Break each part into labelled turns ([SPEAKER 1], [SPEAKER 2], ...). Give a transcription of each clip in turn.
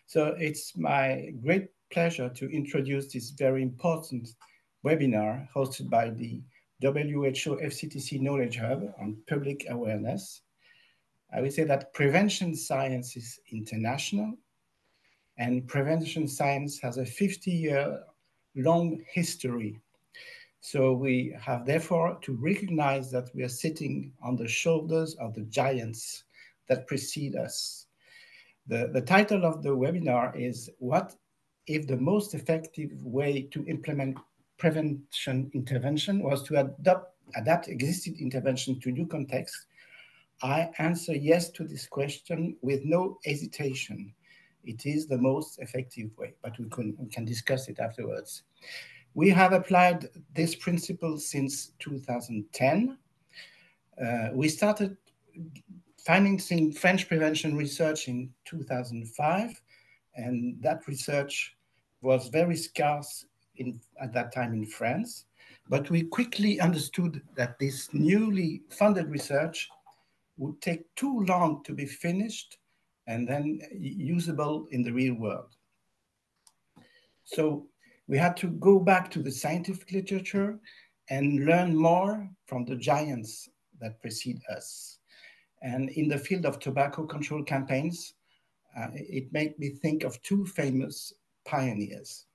[SPEAKER 1] So it's my great pleasure to introduce this very important webinar hosted by the WHO FCTC Knowledge Hub on public awareness. I would say that prevention science is international, and prevention science has a 50-year long history. So we have therefore to recognize that we are sitting on the shoulders of the giants that precede us. The title of the webinar is "What if the most effective way to implement prevention intervention was to adapt existing intervention to new contexts?" I answer yes to this question with no hesitation. It is the most effective way, but we can discuss it afterwards. We have applied this principle since 2010. We started financing French prevention research in 2005, and that research was very scarce at that time in France. But we quickly understood that this newly funded research would take too long to be finished and then usable in the real world. So we had to go back to the scientific literature and learn more from the giants that precede us. And in the field of tobacco control campaigns, it made me think of two famous pioneers.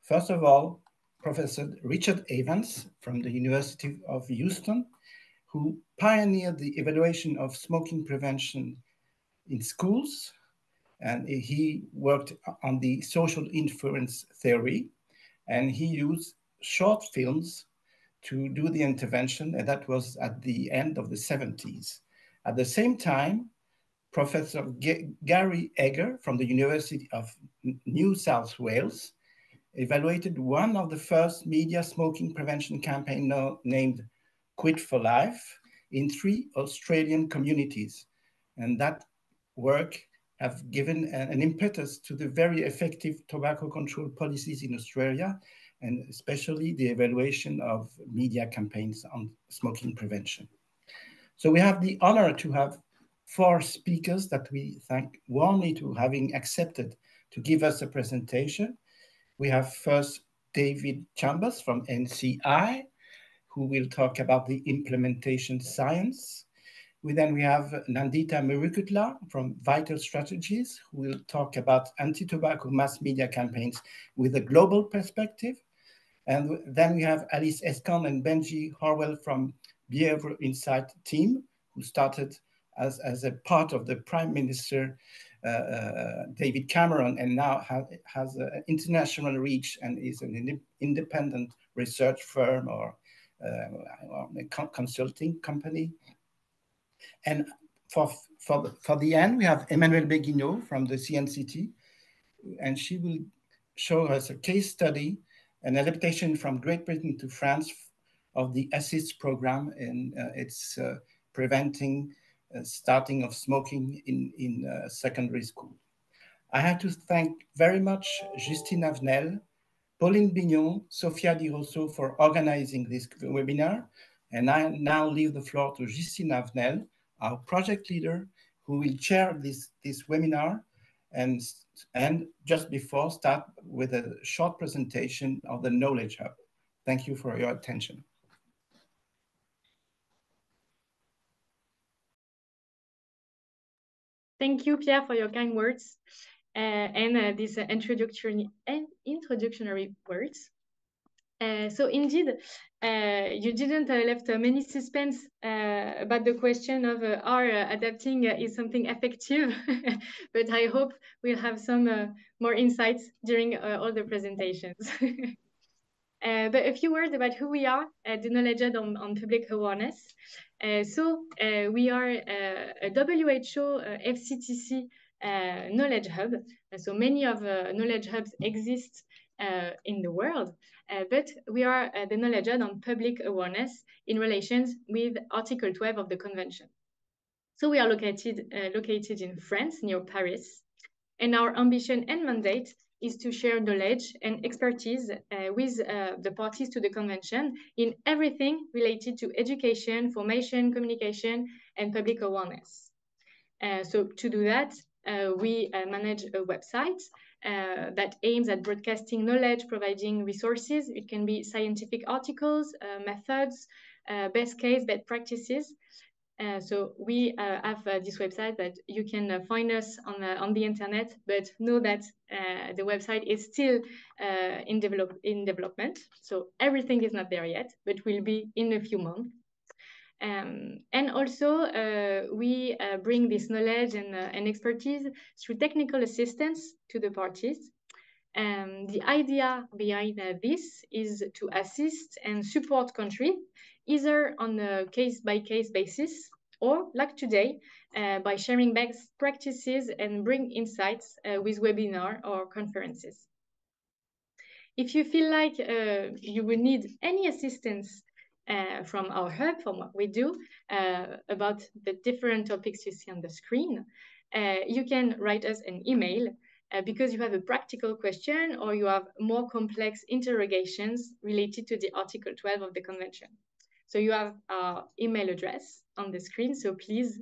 [SPEAKER 1] First of all, Professor Richard Evans from the University of Houston, who pioneered the evaluation of smoking prevention in schools. And he worked on the social inference theory, and he used short films to do the intervention, and that was at the end of the 70s. At the same time, Professor Gary Egger from the University of New South Wales evaluated one of the first media smoking prevention campaign named Quit for Life in 3 Australian communities. And that work have given an impetus to the very effective tobacco control policies in Australia, and especially the evaluation of media campaigns on smoking prevention. So we have the honor to have 4 speakers that we thank warmly to having accepted to give us a presentation. We have first David Chambers from NCI, who will talk about the implementation science. Then we have Nandita Murukutla from Vital Strategies, who will talk about anti-tobacco mass media campaigns with a global perspective. And then we have Alice Escon and Benji Harwell from Behavioral Insight team, who started as a part of the Prime Minister David Cameron, and now has an international reach and is an independent research firm or a consulting company. And for the end, we have Emmanuelle Beguineau from the CNCT, and she will show us a case study, an adaptation from Great Britain to France of the ASSIST program, and it's preventing starting of smoking in secondary school. I have to thank very much Justine Avenel, Pauline Bignon, Sophia Di Rosso for organizing this webinar. And I now leave the floor to Justine Avenel, our project leader, who will chair this webinar and just before start with a short presentation of the Knowledge Hub. Thank you for your attention.
[SPEAKER 2] Thank you, Pierre, for your kind words and these introductory words. So indeed, you didn't left many suspense about the question of are adapting is something effective, but I hope we'll have some more insights during all the presentations. But a few words about who we are at the Knowledge Hub on public awareness. We are a WHO FCTC knowledge hub. So many of knowledge hubs exist in the world, but we are the Knowledge Hub on public awareness in relations with Article 12 of the Convention. So we are located in France, near Paris, and our ambition and mandate is to share knowledge and expertise with the parties to the convention in everything related to education, formation, communication, and public awareness. So to do that, we manage a website that aims at broadcasting knowledge, providing resources. It can be scientific articles, methods, best case, best practices. So we have this website that you can find us on the internet, but know that the website is still in development. So everything is not there yet, but will be in a few months. And also, we bring this knowledge and expertise through technical assistance to the parties. The idea behind this is to assist and support countries, either on a case-by-case basis, or like today, by sharing best practices and bring insights with webinar or conferences. If you feel like you will need any assistance from our hub, from what we do, about the different topics you see on the screen, you can write us an email because you have a practical question or you have more complex interrogations related to the Article 12 of the Convention. So you have our email address on the screen, so please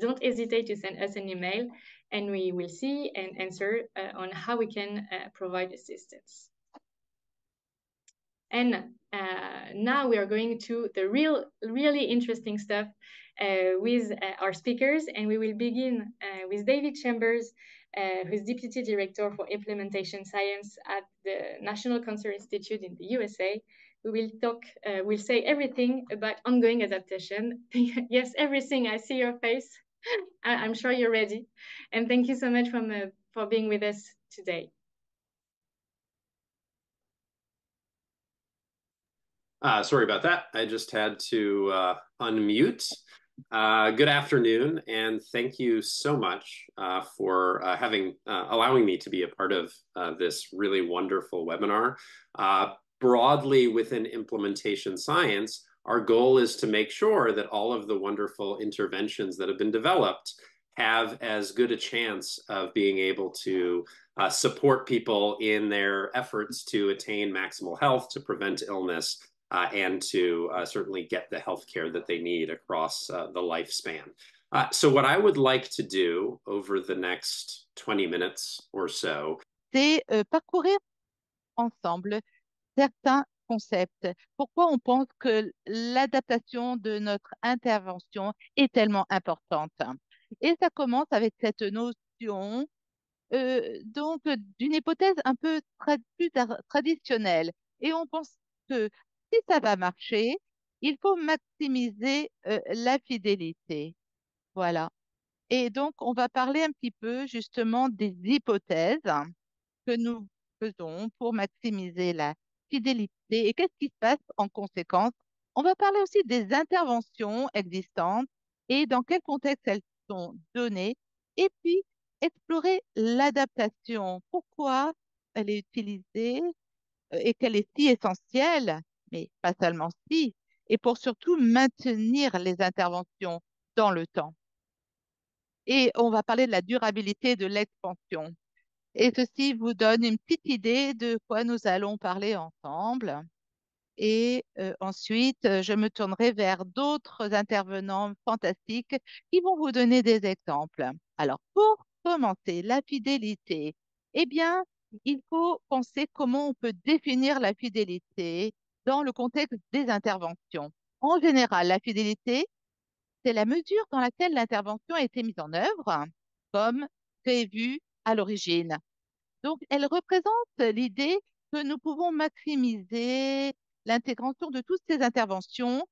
[SPEAKER 2] don't hesitate to send us an email and we will see and answer on how we can provide assistance. And now we are going to the really interesting stuff with our speakers, and we will begin with David Chambers, who is Deputy Director for Implementation Science at the National Cancer Institute in the USA. We will talk, we'll say everything about ongoing adaptation. Yes, everything, I see your face. I'm sure you're ready. And thank you so much for being with us today.
[SPEAKER 3] Sorry about that. I just had to unmute. Good afternoon, and thank you so much for allowing me to be a part of this really wonderful webinar. Broadly within implementation science, our goal is to make sure that all of the wonderful interventions that have been developed have as good a chance of being able to support people in their efforts to attain maximal health, to prevent illness, and to certainly get the healthcare that they need across the lifespan. So what I would like to do over the next 20 minutes or so,
[SPEAKER 4] c'est parcourir ensemble certains concepts. Pourquoi on pense que l'adaptation de notre intervention est tellement importante? Et ça commence avec cette notion donc d'une hypothèse un peu plus traditionnelle. Et on pense que si ça va marcher, il faut maximiser la fidélité. Voilà. Et donc, on va parler un petit peu justement des hypothèses que nous faisons pour maximiser la fidélité et qu'est-ce qui se passe en conséquence. On va parler aussi des interventions existantes et dans quel contexte elles sont données et puis explorer l'adaptation, pourquoi elle est utilisée et qu'elle est si essentielle, mais pas seulement si, et pour surtout maintenir les interventions dans le temps. Et on va parler de la durabilité de l'expansion. Et ceci vous donne une petite idée de quoi nous allons parler ensemble. Et ensuite, je me tournerai vers d'autres intervenants fantastiques qui vont vous donner des exemples. Alors, pour commencer, la fidélité. Eh bien, il faut penser comment on peut définir la fidélité dans le contexte des interventions. En général, la fidélité, c'est la mesure dans laquelle l'intervention a été mise en œuvre comme prévu à l'origine. Donc, elle représente l'idée que nous pouvons maximiser l'intégration de toutes ces interventions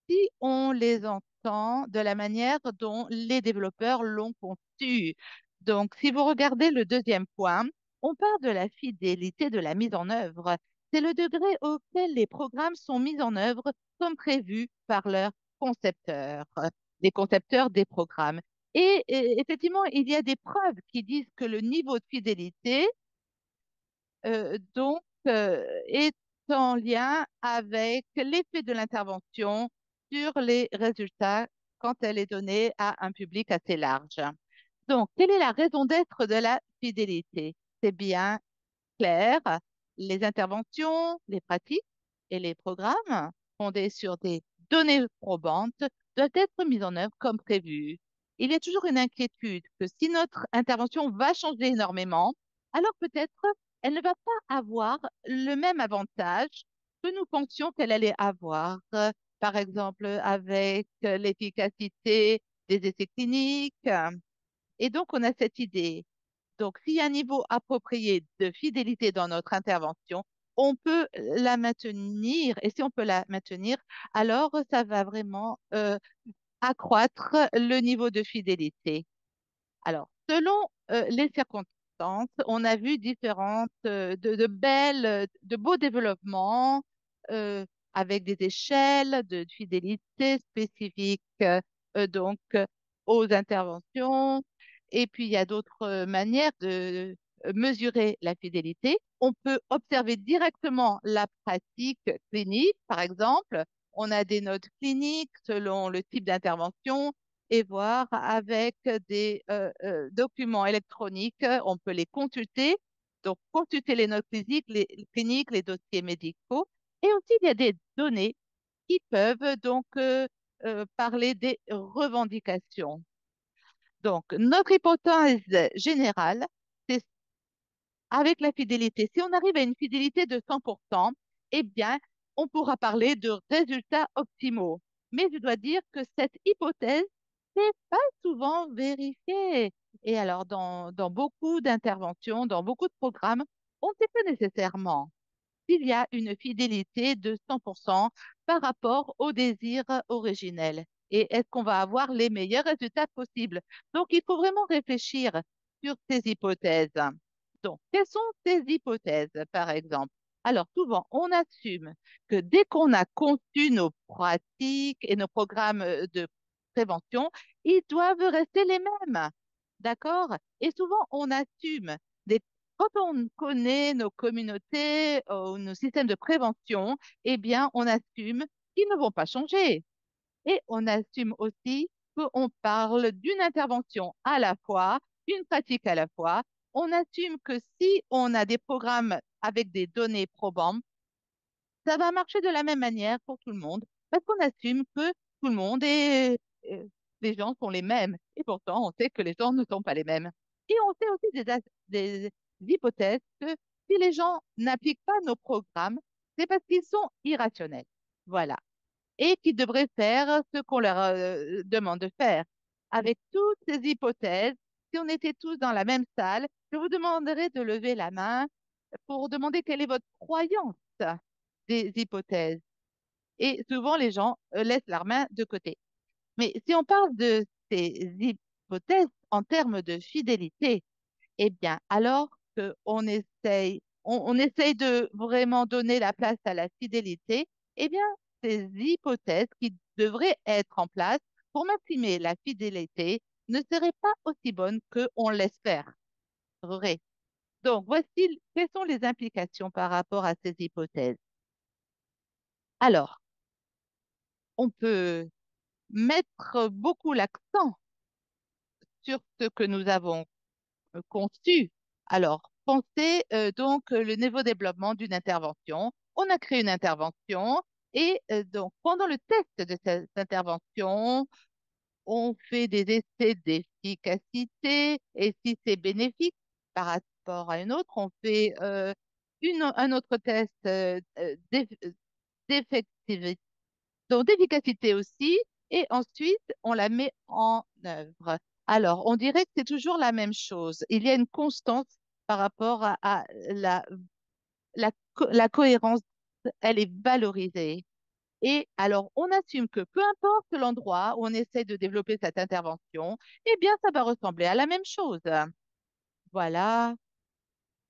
[SPEAKER 4] si on les entend de la manière dont les développeurs l'ont conçu. Donc, si vous regardez le deuxième point, on part de la fidélité de la mise en œuvre. C'est le degré auquel les programmes sont mis en œuvre comme prévu par leurs concepteurs, les concepteurs des programmes. Et effectivement, il y a des preuves qui disent que le niveau de fidélité est en lien avec l'effet de l'intervention sur les résultats quand elle est donnée à un public assez large. Donc, quelle est la raison d'être de la fidélité? C'est bien clair. Les interventions, les pratiques et les programmes fondés sur des données probantes doivent être mis en œuvre comme prévu. il y a toujours une inquiétude que si notre intervention va changer énormément, alors peut-être elle ne va pas avoir le même avantage que nous pensions qu'elle allait avoir, par exemple avec l'efficacité des essais cliniques. Et donc, on a cette idée. Donc, s'il y a un niveau approprié de fidélité dans notre intervention, on peut la maintenir. Et si on peut la maintenir, alors ça va vraiment accroître le niveau de fidélité. Alors, selon les circonstances, on a vu différentes, de beaux développements euh, avec des échelles de fidélité spécifiques donc aux interventions. Et puis, il y a d'autres manières de mesurer la fidélité. On peut observer directement la pratique clinique, par exemple. On a des notes cliniques selon le type d'intervention et voir avec des documents électroniques, on peut les consulter. Donc, consulter les notes cliniques, les dossiers médicaux. Et aussi, il y a des données qui peuvent donc parler des revendications. Donc, notre hypothèse générale, c'est avec la fidélité. Si on arrive à une fidélité de 100%, eh bien, on pourra parler de résultats optimaux. Mais je dois dire que cette hypothèse n'est pas souvent vérifiée. Et alors, dans beaucoup d'interventions, dans beaucoup de programmes, on ne sait pas nécessairement s'il y a une fidélité de 100% par rapport au désir originel. Et est-ce qu'on va avoir les meilleurs résultats possibles? Donc, il faut vraiment réfléchir sur ces hypothèses. Donc, quelles sont ces hypothèses, par exemple? Alors, souvent, on assume que dès qu'on a conçu nos pratiques et nos programmes de prévention, ils doivent rester les mêmes. D'accord? Et souvent, on assume des quand on connaît nos communautés, nos systèmes de prévention, eh bien, on assume qu'ils ne vont pas changer. Et on assume aussi qu'on parle d'une intervention à la fois, d'une pratique à la fois. On assume que si on a des programmes avec des données probantes, ça va marcher de la même manière pour tout le monde, parce qu'on assume que tout le monde est, les gens sont les mêmes. Et pourtant, on sait que les gens ne sont pas les mêmes. Et on sait aussi des hypothèses que si les gens n'appliquent pas nos programmes, c'est parce qu'ils sont irrationnels. Voilà. Et qu'ils devraient faire ce qu'on leur demande de faire. Avec toutes ces hypothèses, si on était tous dans la même salle, je vous demanderais de lever la main pour demander quelle est votre croyance des hypothèses. Et souvent, les gens laissent leur main de côté. Mais si on parle de ces hypothèses en termes de fidélité, eh bien, alors qu'on essaye, on essaye de vraiment donner la place à la fidélité, eh bien, ces hypothèses qui devraient être en place pour maximiser la fidélité ne seraient pas aussi bonnes qu'on laisse faire. Vrai. Donc, voici quelles sont les implications par rapport à ces hypothèses. Alors, on peut mettre beaucoup l'accent sur ce que nous avons conçu. Alors, pensez donc le niveau de développement d'une intervention. On a créé une intervention et donc pendant le test de cette intervention, on fait des essais d'efficacité et si c'est bénéfique par rapport à une autre, on fait un autre test d'effectivité donc, d'efficacité aussi, et ensuite, on la met en œuvre. Alors, on dirait que c'est toujours la même chose. Il y a une constance par rapport à la cohérence, elle est valorisée. Et alors, on assume que peu importe l'endroit où on essaie de développer cette intervention, eh bien, ça va ressembler à la même chose. Voilà,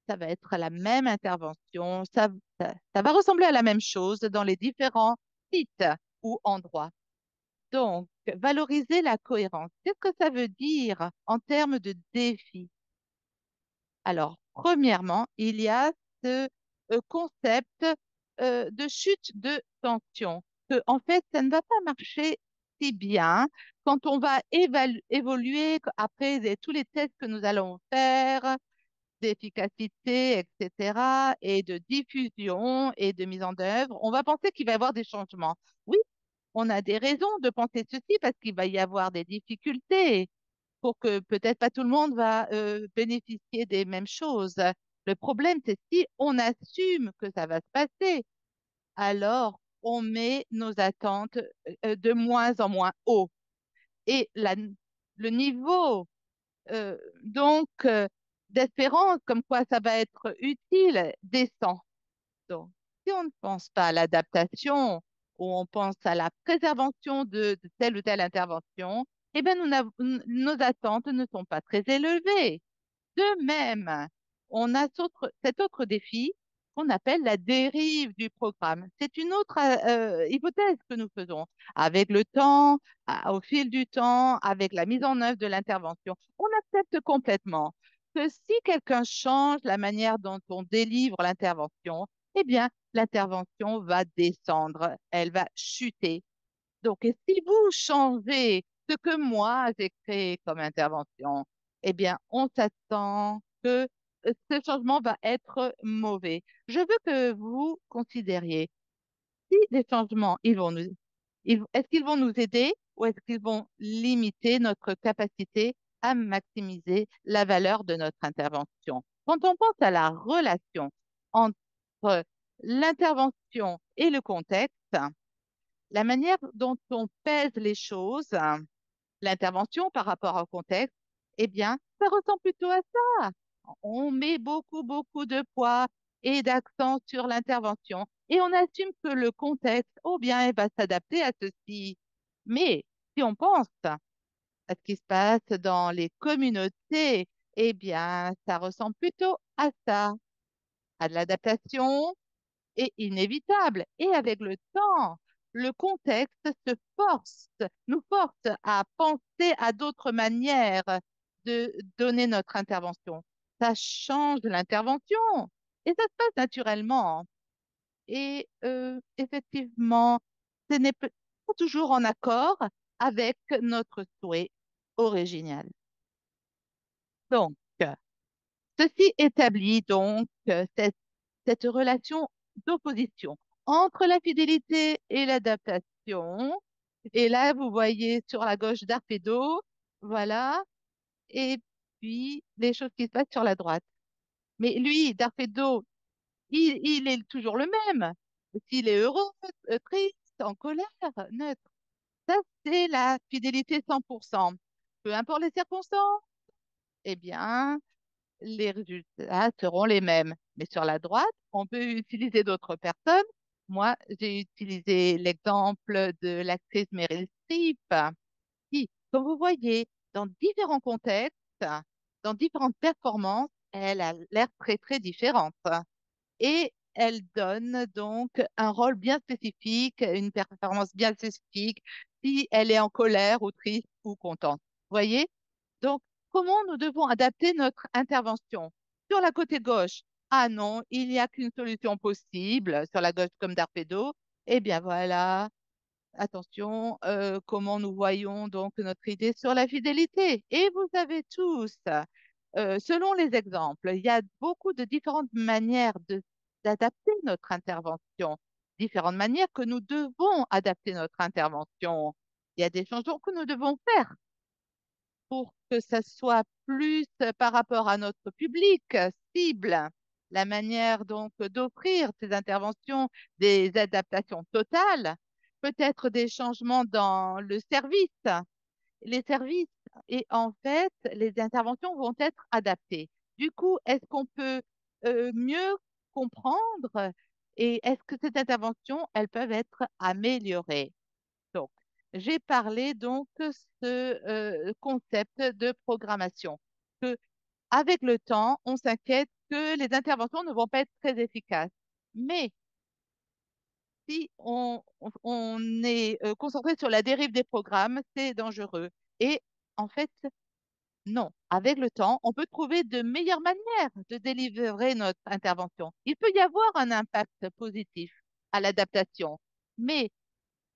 [SPEAKER 4] ça va être la même intervention, ça va ressembler à la même chose dans les différents sites ou endroits. Donc, valoriser la cohérence. Qu'est-ce que ça veut dire en termes de défi? Alors, premièrement, il y a ce concept de chute de tension. Que, en fait, ça ne va pas marcher si bien quand on va évoluer après tous les tests que nous allons faire, d'efficacité, etc., et de diffusion et de mise en œuvre. On va penser qu'il va y avoir des changements. Oui, on a des raisons de penser ceci parce qu'il va y avoir des difficultés. pour que peut-être pas tout le monde va bénéficier des mêmes choses. Le problème, c'est si on assume que ça va se passer, alors on met nos attentes de moins en moins haut. Et le niveau d'espérance, comme quoi ça va être utile, descend. Donc, si on ne pense pas à l'adaptation ou on pense à la préservation de telle ou telle intervention, eh bien, nos attentes ne sont pas très élevées. De même, on a cet autre défi qu'on appelle la dérive du programme. C'est une autre hypothèse que nous faisons. Avec le temps, au fil du temps, avec la mise en œuvre de l'intervention, on accepte complètement que si quelqu'un change la manière dont on délivre l'intervention, eh bien, l'intervention va descendre, elle va chuter. Donc, et si vous changez ce que moi j'ai créé comme intervention, eh bien, on s'attend que ce changement va être mauvais. Je veux que vous considériez si les changements, est-ce qu'ils vont nous aider ou est-ce qu'ils vont limiter notre capacité à maximiser la valeur de notre intervention? Quand on pense à la relation entre l'intervention et le contexte, la manière dont on pèse les choses, l'intervention par rapport au contexte, eh bien, ça ressemble plutôt à ça. On met beaucoup, beaucoup de poids et d'accent sur l'intervention et on assume que le contexte, oh bien, il va s'adapter à ceci. Mais si on pense à ce qui se passe dans les communautés, eh bien, ça ressemble plutôt à ça, à de l'adaptation est inévitable. Et avec le temps, le contexte nous force à penser à d'autres manières de donner notre intervention. Ça change l'intervention et ça se passe naturellement. Et effectivement, ce n'est pas toujours en accord avec notre souhait original. Donc, ceci établit donc cette relation d'opposition entre la fidélité et l'adaptation. Et là, vous voyez sur la gauche Darpedo, voilà, et puis les choses qui se passent sur la droite. Mais lui, Darpedo, il est toujours le même. S'il est heureux, triste, en colère, neutre. Ça, c'est la fidélité 100%. Peu importe les circonstances, eh bien, les résultats seront les mêmes. Mais sur la droite, on peut utiliser d'autres personnes. Moi, j'ai utilisé l'exemple de l'actrice Meryl Streep, qui, comme vous voyez, dans différents contextes, dans différentes performances, elle a l'air très, très différente. Et elle donne donc un rôle bien spécifique, une performance bien spécifique, si elle est en colère ou triste ou contente. Vous voyez? Donc, comment nous devons adapter notre intervention? Sur la côté gauche, ah non, il n'y a qu'une solution possible, sur la gauche comme d'Arpedo. Eh bien voilà, attention, comment nous voyons donc notre idée sur la fidélité. Et vous avez tous, selon les exemples, il y a beaucoup de différentes manières d'adapter notre intervention, différentes manières que nous devons adapter notre intervention. Il y a des changements que nous devons faire pour que ça soit plus par rapport à notre public cible, la manière donc d'offrir ces interventions, des adaptations totales, peut-être des changements dans le service, les services et en fait, les interventions vont être adaptées. Du coup, est-ce qu'on peut mieux comprendre et est-ce que ces interventions, elles peuvent être améliorées? Donc, j'ai parlé donc ce concept de programmation. Que avec le temps, on s'inquiète que les interventions ne vont pas être très efficaces. Mais si on est concentré sur la dérive des programmes, c'est dangereux. Et en fait, non. Avec le temps, on peut trouver de meilleures manières de délivrer notre intervention. Il peut y avoir un impact positif à l'adaptation. Mais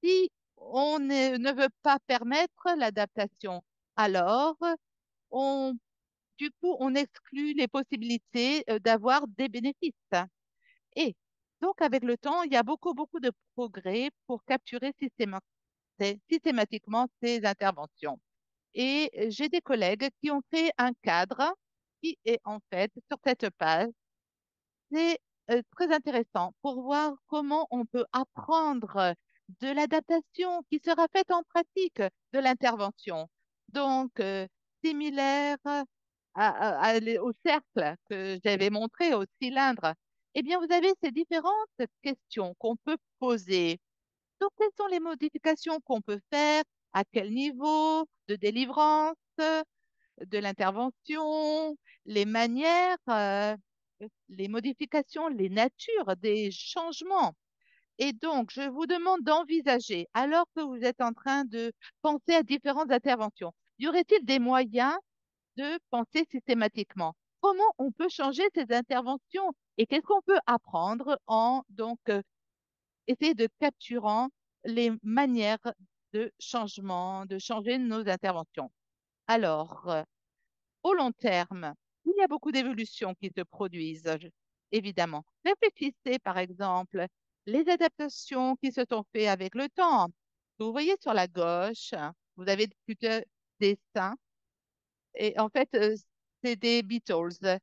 [SPEAKER 4] si on ne veut pas permettre l'adaptation, alors on, du coup, on exclut les possibilités d'avoir des bénéfices. Et donc, avec le temps, il y a beaucoup, beaucoup de progrès pour capturer systématiquement ces interventions. Et j'ai des collègues qui ont créé un cadre qui est en fait sur cette page. C'est très intéressant pour voir comment on peut apprendre de l'adaptation qui sera faite en pratique de l'intervention. Donc, similaire au cercle que j'avais montré, au cylindre. Eh bien, vous avez ces différentes questions qu'on peut poser. Donc, quelles sont les modifications qu'on peut faire? À quel niveau de délivrance? De l'intervention, les manières, les modifications, les natures des changements. Et donc, je vous demande d'envisager, alors que vous êtes en train de penser à différentes interventions, y aurait-il des moyens de penser systématiquement? Comment on peut changer ces interventions et qu'est-ce qu'on peut apprendre en essayer de capturant les manières de changement, de changer nos interventions. Alors, au long terme, il y a beaucoup d'évolutions qui se produisent, évidemment. Réfléchissez, par exemple, les adaptations qui se sont faites avec le temps. Vous voyez sur la gauche, vous avez plusieurs dessins. Et en fait, c'est des Beatles.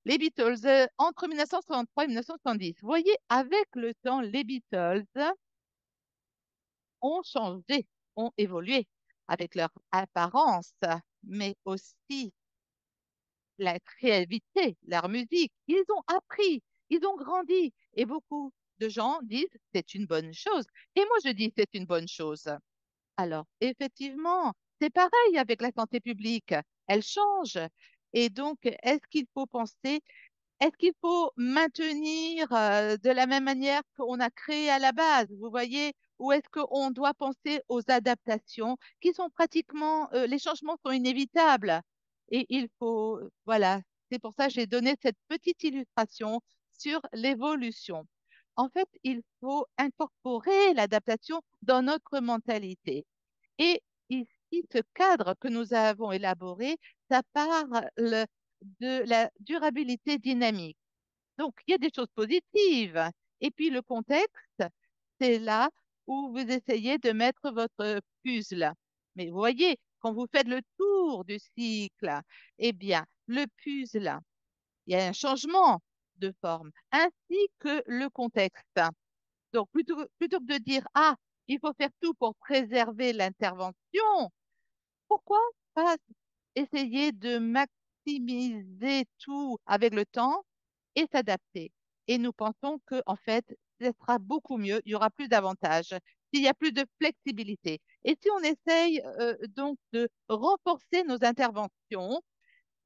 [SPEAKER 4] Les Beatles, entre 1963 et 1970. Vous voyez, avec le temps, les Beatles ont changé, ont évolué avec leur apparence, mais aussi la créativité, leur musique. Ils ont appris, ils ont grandi. Et beaucoup de gens disent c'est une bonne chose. Et moi, je dis c'est une bonne chose. Alors, effectivement, c'est pareil avec la santé publique. Elle change. Et donc, est-ce qu'il faut maintenir de la même manière qu'on a créé à la base, vous voyez, ou est-ce qu'on doit penser aux adaptations qui sont pratiquement, les changements sont inévitables et il faut, voilà, c'est pour ça que j'ai donné cette petite illustration sur l'évolution. En fait, il faut incorporer l'adaptation dans notre mentalité. Et ici, ce cadre que nous avons élaboré, ça parle de la durabilité dynamique. Donc, il y a des choses positives. Et puis, le contexte, c'est là où vous essayez de mettre votre puzzle. Mais vous voyez, quand vous faites le tour du cycle, eh bien, le puzzle, il y a un changement de forme, ainsi que le contexte. Donc, plutôt que de dire, ah, il faut faire tout pour préserver l'intervention, pourquoi pas essayer de maximiser tout avec le temps et s'adapter? Et nous pensons que, en fait, ce sera beaucoup mieux, il y aura plus d'avantages, s'il y a plus de flexibilité. Et si on essaye donc de renforcer nos interventions,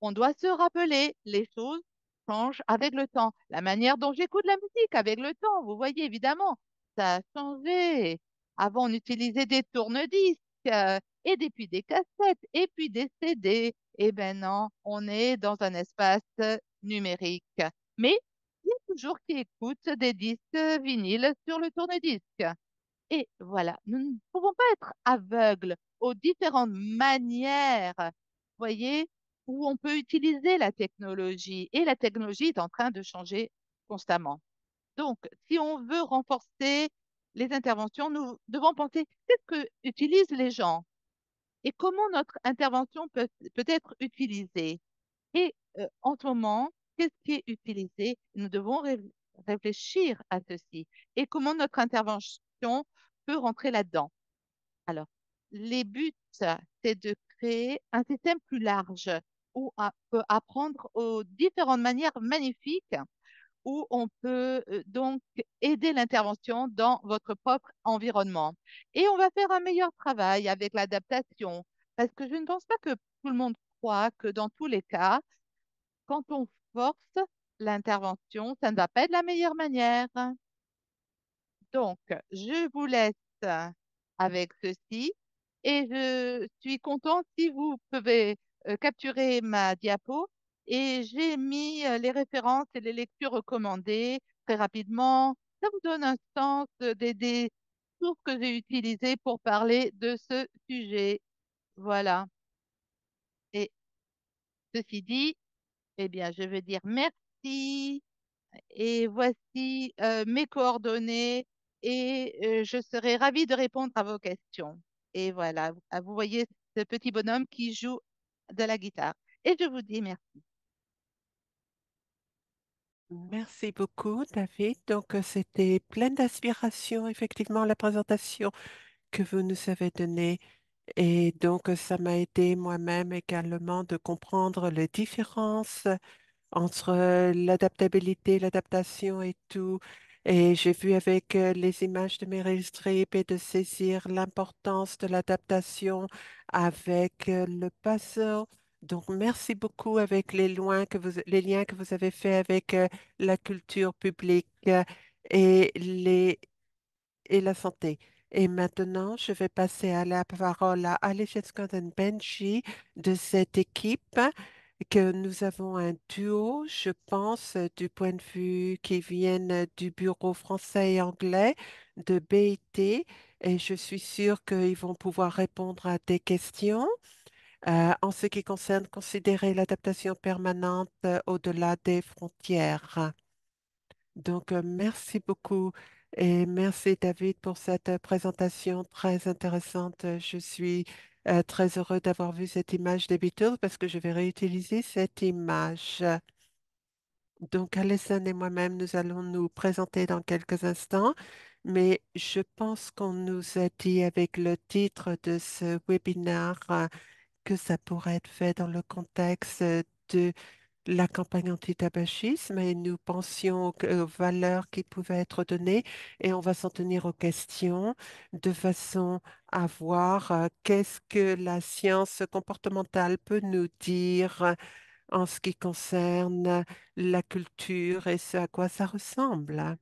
[SPEAKER 4] on doit se rappeler, les choses changent avec le temps. La manière dont j'écoute la musique avec le temps, vous voyez, évidemment, ça a changé. Avant, on utilisait des tourne-disques puis des cassettes et puis des CD. Eh ben non, on est dans un espace numérique. Mais il y a toujours qui écoutent des disques vinyles sur le tourne-disque. Et voilà, nous ne pouvons pas être aveugles aux différentes manières, voyez, où on peut utiliser la technologie. Et la technologie est en train de changer constamment. Donc, si on veut renforcer les interventions, nous devons penser qu'est-ce que utilisent les gens et comment notre intervention peut être utilisée. Et en ce moment, qu'est-ce qui est utilisé? Nous devons réfléchir à ceci et comment notre intervention peut rentrer là-dedans. Alors, les buts, c'est de créer un système plus large où on peut apprendre aux différentes manières magnifiques où on peut donc aider l'intervention dans votre propre environnement. Et on va faire un meilleur travail avec l'adaptation parce que je ne pense pas que tout le monde croit que dans tous les cas, quand on force l'intervention, ça ne va pas être la meilleure manière. Donc, je vous laisse avec ceci et je suis contente si vous pouvez capturer ma diapo et j'ai mis les références et les lectures recommandées très rapidement. Ça vous donne un sens des sources que j'ai utilisées pour parler de ce sujet. Voilà. Et ceci dit, eh bien, je veux dire merci. Et voici mes coordonnées et je serai ravie de répondre à vos questions. Et voilà, vous voyez ce petit bonhomme qui joue de la guitare. Et je vous dis merci.
[SPEAKER 5] Merci beaucoup, David. Donc, c'était plein d'inspiration, effectivement, la présentation que vous nous avez donnée. Et donc, ça m'a aidé moi-même également de comprendre les différences entre l'adaptabilité, l'adaptation et tout. Et j'ai vu avec les images de Meryl Streep et de saisir l'importance de l'adaptation avec le puzzle. Donc, merci beaucoup avec les liens que vous avez faits avec la culture publique et et la santé. Et maintenant, je vais passer à la parole à Alicia Benji de cette équipe que nous avons un duo, je pense, du point de vue qui viennent du bureau français et anglais de BIT. Et je suis sûre qu'ils vont pouvoir répondre à des questions en ce qui concerne considérer l'adaptation permanente au-delà des frontières. Donc, merci beaucoup et merci David pour cette présentation très intéressante. Je suis très heureux d'avoir vu cette image des Beatles parce que je vais réutiliser cette image. Donc, Alison et moi-même, nous allons nous présenter dans quelques instants, mais je pense qu'on nous a dit avec le titre de ce webinaire que ça pourrait être fait dans le contexte de la campagne anti-tabagisme et nous pensions aux valeurs qui pouvaient être données et on va s'en tenir aux questions de façon à voir qu'est-ce que la science comportementale peut nous dire en ce qui concerne la culture et ce à quoi ça ressemble.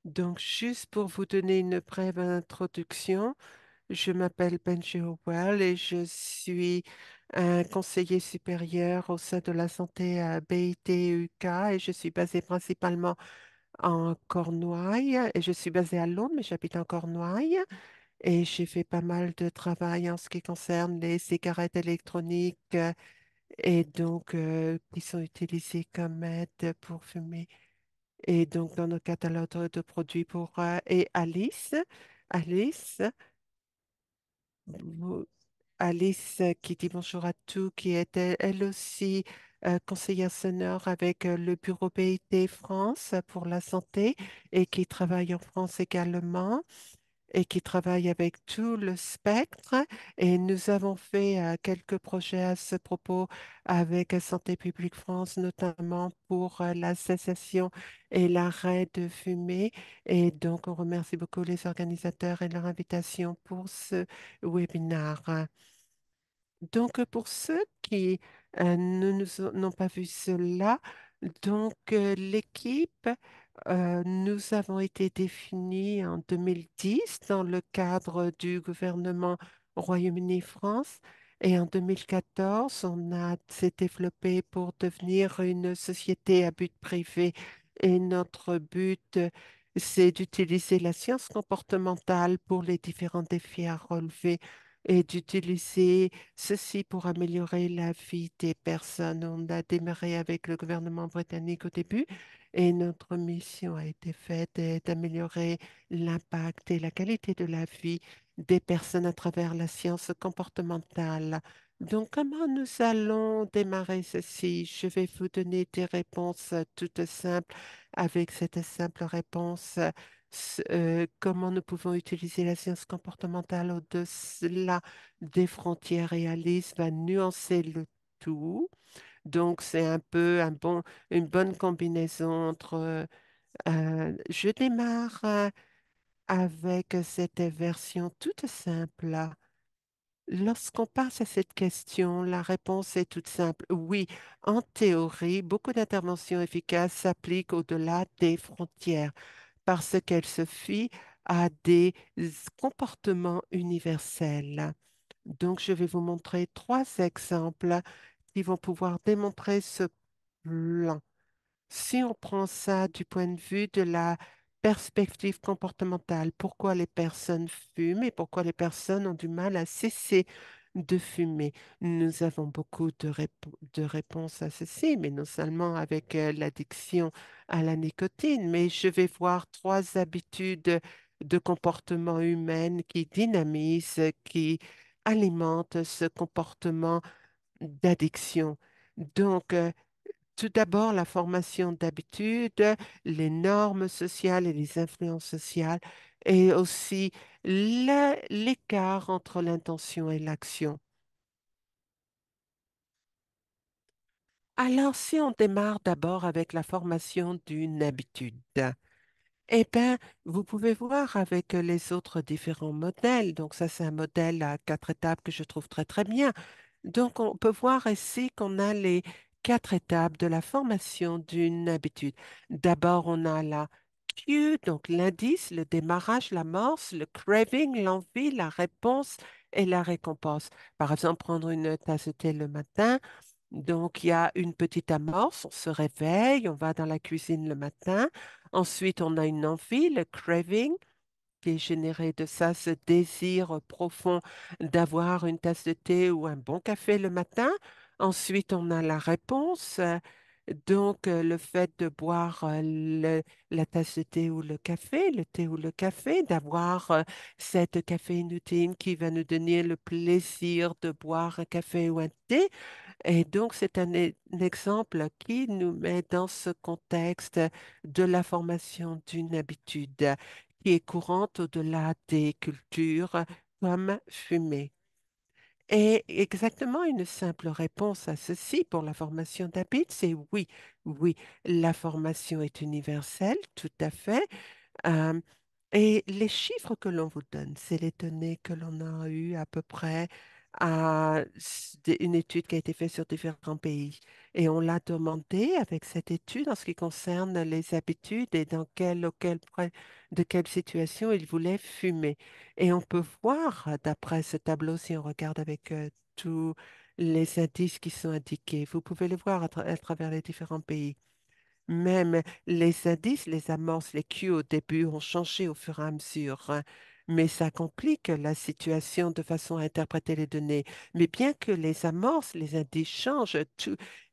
[SPEAKER 5] Donc, juste pour vous donner une brève introduction, je m'appelle Benji Howell et je suis un conseiller supérieur au sein de la santé à BIT-UK et je suis basée principalement en Cornouailles et je suis basée à Londres, mais j'habite en Cornouailles et j'ai fait pas mal de travail en ce qui concerne les cigarettes électroniques et donc qui sont utilisées comme aide pour fumer. Et donc dans nos catalogues de produits pour et Alice. Vous- Alice qui dit bonjour à tous, qui était elle aussi conseillère senior avec le bureau BIT France pour la santé et qui travaille en France également et qui travaille avec tout le spectre. Et nous avons fait quelques projets à ce propos avec Santé publique France, notamment pour la cessation et l'arrêt de fumée. Et donc, on remercie beaucoup les organisateurs et leur invitation pour ce webinaire. Donc, pour ceux qui n'ont pas vu cela, donc l'équipe, nous avons été définis en 2010 dans le cadre du gouvernement Royaume-Uni-France et en 2014, s'est développé pour devenir une société à but privé et notre but, c'est d'utiliser la science comportementale pour les différents défis à relever et d'utiliser ceci pour améliorer la vie des personnes. On a démarré avec le gouvernement britannique au début et notre mission a été faite d'améliorer l'impact et la qualité de la vie des personnes à travers la science comportementale. Donc, comment nous allons démarrer ceci? Je vais vous donner des réponses toutes simples avec cette simple réponse. Comment nous pouvons utiliser la science comportementale au-delà des frontières réalistes va nuancer le tout. Donc, c'est un peu une bonne combinaison entre... je démarre avec cette version toute simple. Lorsqu'on passe à cette question, la réponse est toute simple. Oui, en théorie, beaucoup d'interventions efficaces s'appliquent au-delà des frontières parce qu'elles se fient à des comportements universels. Donc, je vais vous montrer trois exemples qui vont pouvoir démontrer ce plan. Si on prend ça du point de vue de la perspective comportementale, pourquoi les personnes fument et pourquoi les personnes ont du mal à cesser de fumer? Nous avons beaucoup de réponses à ceci, mais non seulement avec l'addiction à la nicotine, mais je vais voir trois habitudes de comportements humains qui dynamisent, qui alimentent ce comportement d'addiction. Donc, tout d'abord, la formation d'habitudes, les normes sociales et les influences sociales, et aussi l'écart entre l'intention et l'action. Alors, si on démarre d'abord avec la formation d'une habitude, eh bien, vous pouvez voir avec les autres différents modèles. Donc, ça, c'est un modèle à 4 étapes que je trouve très, très bien. Donc, on peut voir ici qu'on a les 4 étapes de la formation d'une habitude. D'abord, on a la cue, donc l'indice, le démarrage, l'amorce, le craving, l'envie, la réponse et la récompense. Par exemple, prendre une tasse de thé le matin. Donc, il y a une petite amorce, on se réveille, on va dans la cuisine le matin. Ensuite, on a une envie, le craving, qui est généré de ça, ce désir profond d'avoir une tasse de thé ou un bon café le matin. Ensuite, on a la réponse, donc le fait de boire la tasse de thé ou le café, le thé ou le café, d'avoir cette caféine qui va nous donner le plaisir de boire un café ou un thé. Et donc, c'est un exemple qui nous met dans ce contexte de la formation d'une habitude qui est courante au-delà des cultures comme fumer. Et exactement une simple réponse à ceci pour la formation d'habitude, c'est oui, oui, la formation est universelle, tout à fait. Euh, et les chiffres que l'on vous donne, c'est les données que l'on a eues à peu près à une étude qui a été faite sur différents pays. Et on l'a demandé avec cette étude en ce qui concerne les habitudes et dans de quelle situation ils voulaient fumer. Et on peut voir, d'après ce tableau, si on regarde avec tous les indices qui sont indiqués, vous pouvez les voir à travers les différents pays. Même les indices, les amorces, les cues au début ont changé au fur et à mesure, hein, mais ça complique la situation de façon à interpréter les données. Mais bien que les amorces, les indices changent,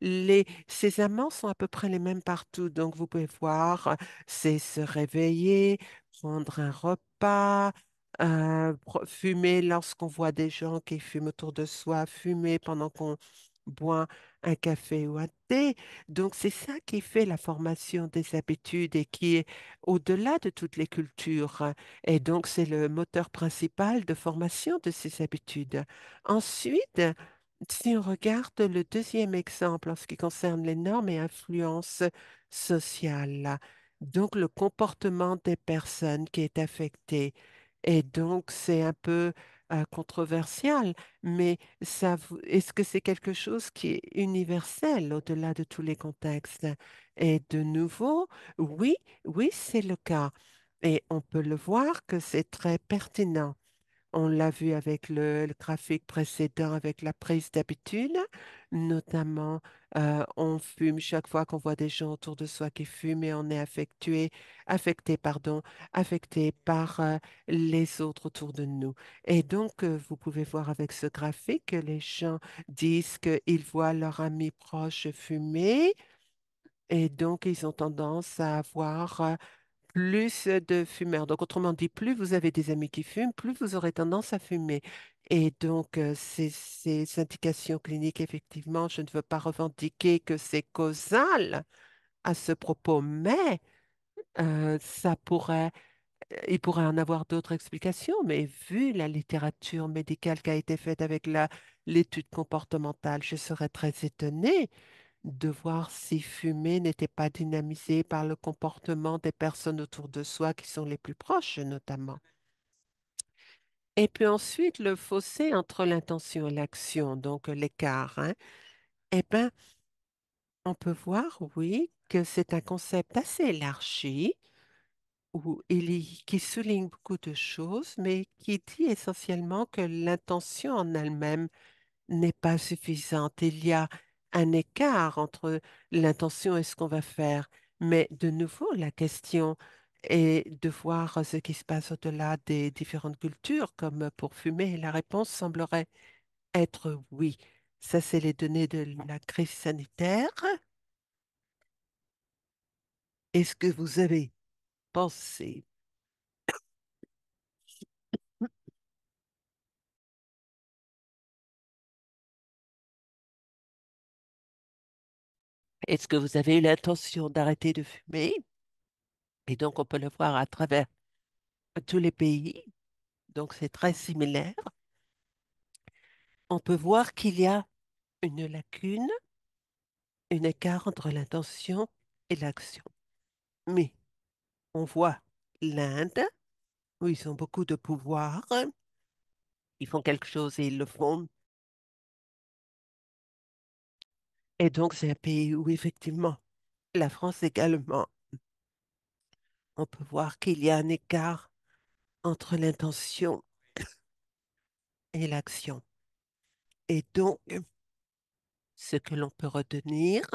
[SPEAKER 5] ces amorces sont à peu près les mêmes partout. Donc, vous pouvez voir, c'est se réveiller, prendre un repas, fumer lorsqu'on voit des gens qui fument autour de soi, fumer pendant qu'on boit un café ou un thé. Donc, c'est ça qui fait la formation des habitudes et qui est au-delà de toutes les cultures, hein. Et donc, c'est le moteur principal de formation de ces habitudes. Ensuite, si on regarde le deuxième exemple en ce qui concerne les normes et influences sociales, donc le comportement des personnes qui est affecté. Et donc, c'est un peu controversial, mais est-ce que c'est quelque chose qui est universel au-delà de tous les contextes? Et de nouveau, oui, oui, c'est le cas. Et on peut le voir que c'est très pertinent. On l'a vu avec le graphique précédent, avec la prise d'habitude, notamment on fume chaque fois qu'on voit des gens autour de soi qui fument et on est affecté par les autres autour de nous. Et donc, vous pouvez voir avec ce graphique que les gens disent qu'ils voient leur ami proche fumer et donc ils ont tendance à avoir plus de fumeurs. Donc, autrement dit, plus vous avez des amis qui fument, plus vous aurez tendance à fumer. Et donc, ces indications cliniques, effectivement, je ne veux pas revendiquer que c'est causal à ce propos, mais il pourrait en avoir d'autres explications, mais vu la littérature médicale qui a été faite avec l'étude comportementale, je serais très étonnée de voir si fumer n'était pas dynamisé par le comportement des personnes autour de soi qui sont les plus proches, notamment. Et puis ensuite, le fossé entre l'intention et l'action, donc l'écart, hein. Eh bien, on peut voir, oui, que c'est un concept assez élargi qui souligne beaucoup de choses, mais qui dit essentiellement que l'intention en elle-même n'est pas suffisante. Il y a un écart entre l'intention et ce qu'on va faire. Mais de nouveau, la question est de voir ce qui se passe au-delà des différentes cultures, comme pour fumer. La réponse semblerait être oui. Ça, c'est les données de la crise sanitaire. Est-ce que vous avez pensé Est-ce que vous avez eu l'intention d'arrêter de fumer? Et donc, on peut le voir à travers tous les pays. Donc, c'est très similaire. On peut voir qu'il y a une lacune, un écart entre l'intention et l'action. Mais on voit l'Inde, où ils ont beaucoup de pouvoir, ils font quelque chose et ils le font. Et donc, c'est un pays où, effectivement, la France également, on peut voir qu'il y a un écart entre l'intention et l'action. Et donc, ce que l'on peut retenir,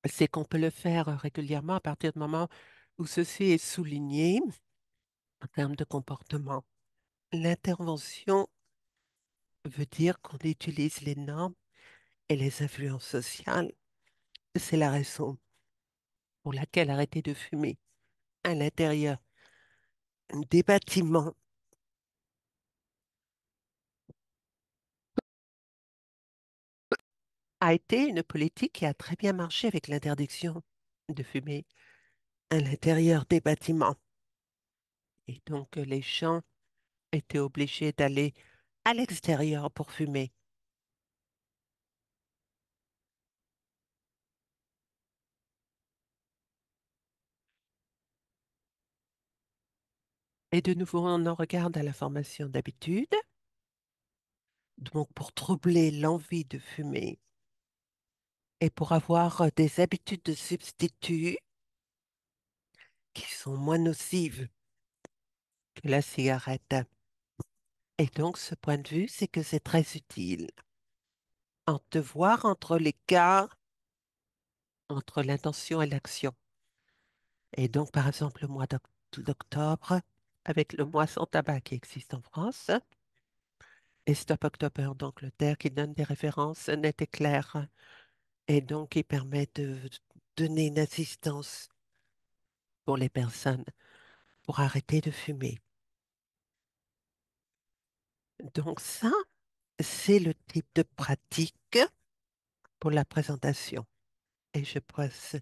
[SPEAKER 5] c'est qu'on peut le faire régulièrement à partir du moment où ceci est souligné en termes de comportement. L'intervention veut dire qu'on utilise les normes et les influences sociales. C'est la raison pour laquelle arrêter de fumer à l'intérieur des bâtiments a été une politique qui a très bien marché avec l'interdiction de fumer à l'intérieur des bâtiments. Et donc, les gens étaient obligés d'aller à l'extérieur pour fumer. Et de nouveau, on en regarde à la formation d'habitude. Donc, pour troubler l'envie de fumer et pour avoir des habitudes de substitut qui sont moins nocives que la cigarette. Et donc, ce point de vue, c'est que c'est très utile. En te voir entre l'écart entre l'intention et l'action. Et donc, par exemple, le mois d'octobre, avec le mois sans tabac qui existe en France, et Stop October d'Angleterre qui donne des références nettes et claires, et donc qui permet de donner une assistance pour les personnes pour arrêter de fumer. Donc ça, c'est le type de pratique pour la présentation. Et je passe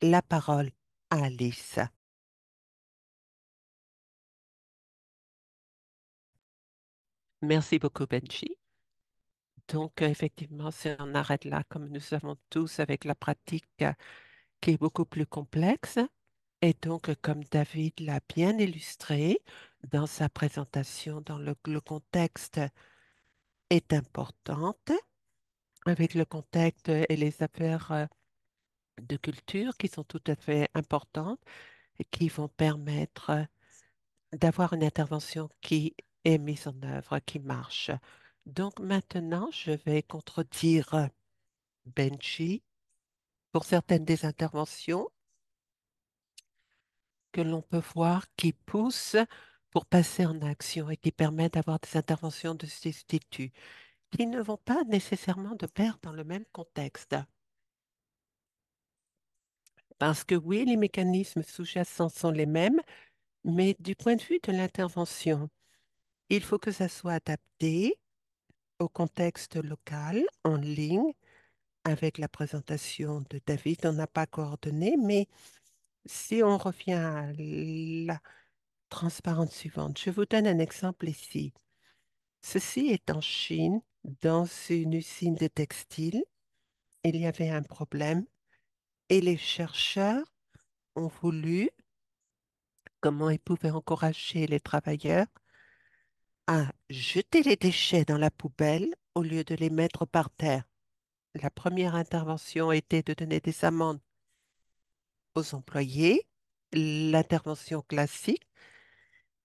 [SPEAKER 5] la parole à Alice. Merci beaucoup, Benji. Donc, effectivement, si on arrête là, comme nous savons tous, avec la pratique qui est beaucoup plus complexe. Et donc, comme David l'a bien illustré dans sa présentation, dans le contexte est importante, avec le contexte et les affaires de culture qui sont tout à fait importantes et qui vont permettre d'avoir une intervention qui est mise en œuvre, qui marche. Donc maintenant, je vais contredire Benji pour certaines des interventions que l'on peut voir qui poussent pour passer en action et qui permettent d'avoir des interventions de substitut qui ne vont pas nécessairement de pair dans le même contexte. Parce que oui, les mécanismes sous-jacents sont les mêmes, mais du point de vue de l'intervention, il faut que ça soit adapté au contexte local, en ligne, avec la présentation de David. On n'a pas coordonné, mais si on revient à la transparente suivante, je vous donne un exemple ici. Ceci est en Chine, dans une usine de textile. Il y avait un problème et les chercheurs ont voulu comment ils pouvaient encourager les travailleurs à jeter les déchets dans la poubelle au lieu de les mettre par terre. La première intervention était de donner des amendes aux employés, l'intervention classique,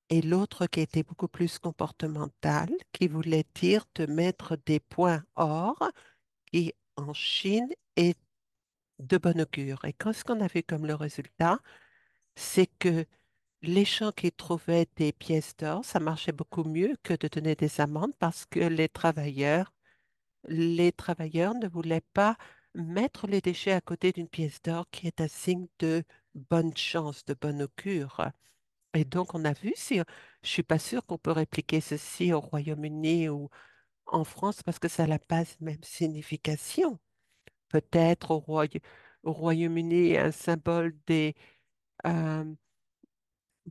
[SPEAKER 5] et l'autre qui était beaucoup plus comportementale, qui voulait dire de mettre des points or, qui en Chine est de bon augure. Et qu'est-ce qu'on a vu comme le résultat? C'est que les gens qui trouvaient des pièces d'or, ça marchait beaucoup mieux que de donner des amendes parce que les travailleurs ne voulaient pas mettre les déchets à côté d'une pièce d'or qui est un signe de bonne chance, de bonne augure. Et donc, on a vu, si, je suis pas sûre qu'on peut répliquer ceci au Royaume-Uni ou en France parce que ça n'a pas la même signification. Peut-être au Royaume-Uni, un symbole euh,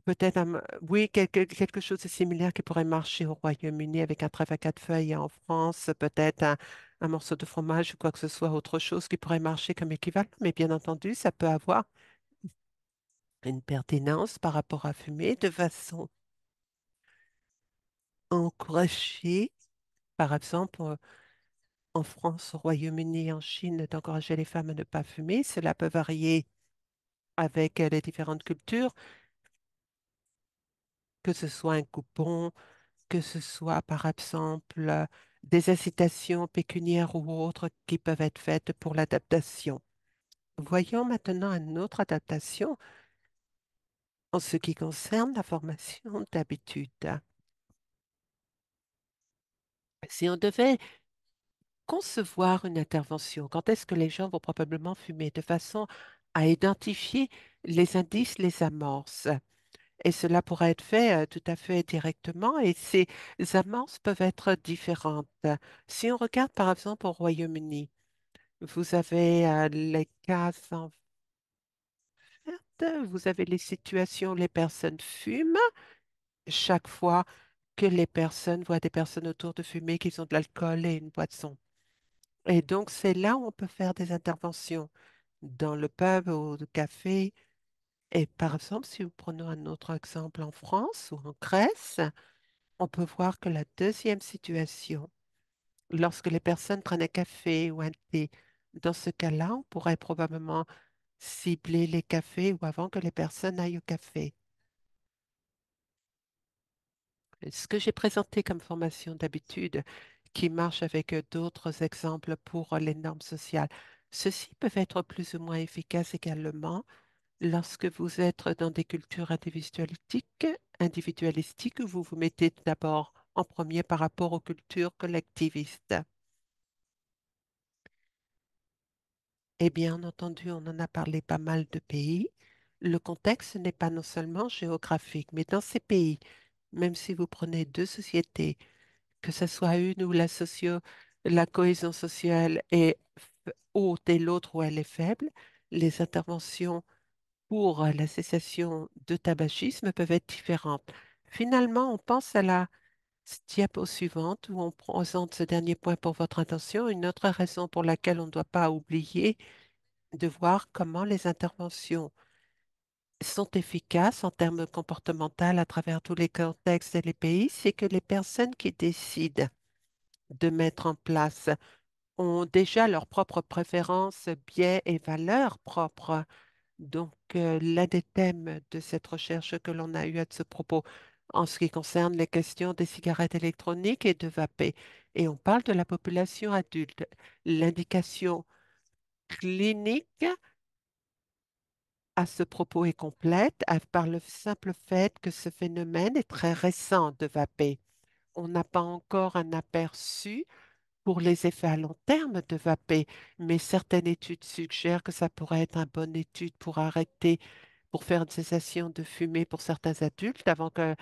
[SPEAKER 5] peut-être, oui, quelque chose de similaire qui pourrait marcher au Royaume-Uni avec un trèfle à quatre feuilles et en France, peut-être un morceau de fromage ou quoi que ce soit, autre chose qui pourrait marcher comme équivalent. Mais bien entendu, ça peut avoir une pertinence par rapport à fumer de façon encouragée, par exemple, en France, au Royaume-Uni, en Chine, d'encourager les femmes à ne pas fumer. Cela peut varier avec les différentes cultures, que ce soit un coupon, que ce soit par exemple des incitations pécuniaires ou autres qui peuvent être faites pour l'adaptation. Voyons maintenant une autre adaptation en ce qui concerne la formation d'habitude. Si on devait concevoir une intervention, quand est-ce que les gens vont probablement fumer, de façon à identifier les indices, les amorces. Et cela pourrait être fait tout à fait directement et ces amorces peuvent être différentes. Si on regarde par exemple au Royaume-Uni, vous avez les cas en fait, vous avez les situations où les personnes fument chaque fois que les personnes voient des personnes autour de fumer, qu'ils ont de l'alcool et une boisson. Et donc, c'est là où on peut faire des interventions dans le pub ou le café. Et par exemple, si nous prenons un autre exemple en France ou en Grèce, on peut voir que la deuxième situation, lorsque les personnes prennent un café ou un thé, dans ce cas-là, on pourrait probablement cibler les cafés ou avant que les personnes aillent au café. Ce que j'ai présenté comme formation d'habitude, qui marche avec d'autres exemples pour les normes sociales, ceux-ci peuvent être plus ou moins efficaces également lorsque vous êtes dans des cultures individualistiques, vous vous mettez d'abord en premier par rapport aux cultures collectivistes. Eh bien, entendu, on en a parlé pas mal de pays. Le contexte n'est pas non seulement géographique, mais dans ces pays, même si vous prenez deux sociétés, que ce soit une où la cohésion sociale est haute et l'autre où elle est faible, les interventions pour la cessation de tabagisme peuvent être différentes. Finalement, on pense à la diapo suivante où on présente ce dernier point pour votre attention. Une autre raison pour laquelle on ne doit pas oublier de voir comment les interventions sont efficaces en termes comportementaux à travers tous les contextes et les pays, c'est que les personnes qui décident de mettre en place ont déjà leurs propres préférences, biais et valeurs propres. Donc, l'un des thèmes de cette recherche que l'on a eu à ce propos, en ce qui concerne les questions des cigarettes électroniques et de vaper, et on parle de la population adulte, l'indication clinique à ce propos est complète par le simple fait que ce phénomène est très récent de vaper. On n'a pas encore un aperçu pour les effets à long terme de vaper, mais certaines études suggèrent que ça pourrait être une bonne étude pour arrêter, pour faire une cessation de fumer pour certains adultes avant que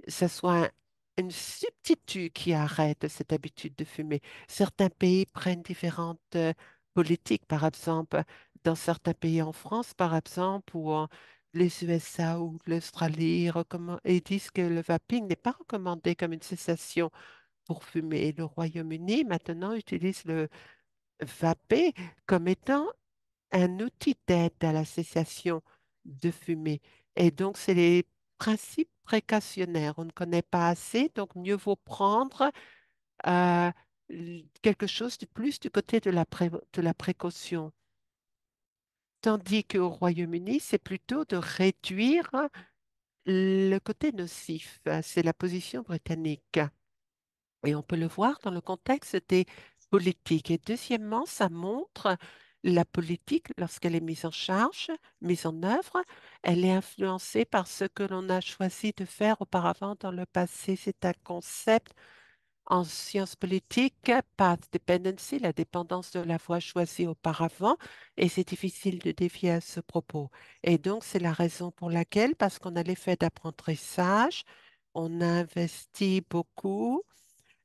[SPEAKER 5] ce soit une substitut qui arrête cette habitude de fumer. Certains pays prennent différentes politiques, par exemple, dans certains pays en France, par exemple, ou les USA ou l'Australie, et disent que le vaping n'est pas recommandé comme une cessation pour fumer. Le Royaume-Uni, maintenant, utilise le vapé comme étant un outil d'aide à la cessation de fumer. Et donc, c'est les principes précautionnaires. On ne connaît pas assez, donc mieux vaut prendre euh, quelque chose de plus du côté de la précaution. Tandis qu'au Royaume-Uni, c'est plutôt de réduire le côté nocif. C'est la position britannique. Et on peut le voir dans le contexte des politiques. Et deuxièmement, ça montre la politique, lorsqu'elle est mise en charge, mise en œuvre, elle est influencée par ce que l'on a choisi de faire auparavant dans le passé. C'est un concept en sciences politiques, path dependency, la dépendance de la voie choisie auparavant, et c'est difficile de dévier à ce propos. Et donc, c'est la raison pour laquelle, parce qu'on a l'effet d'apprentissage, on a investi beaucoup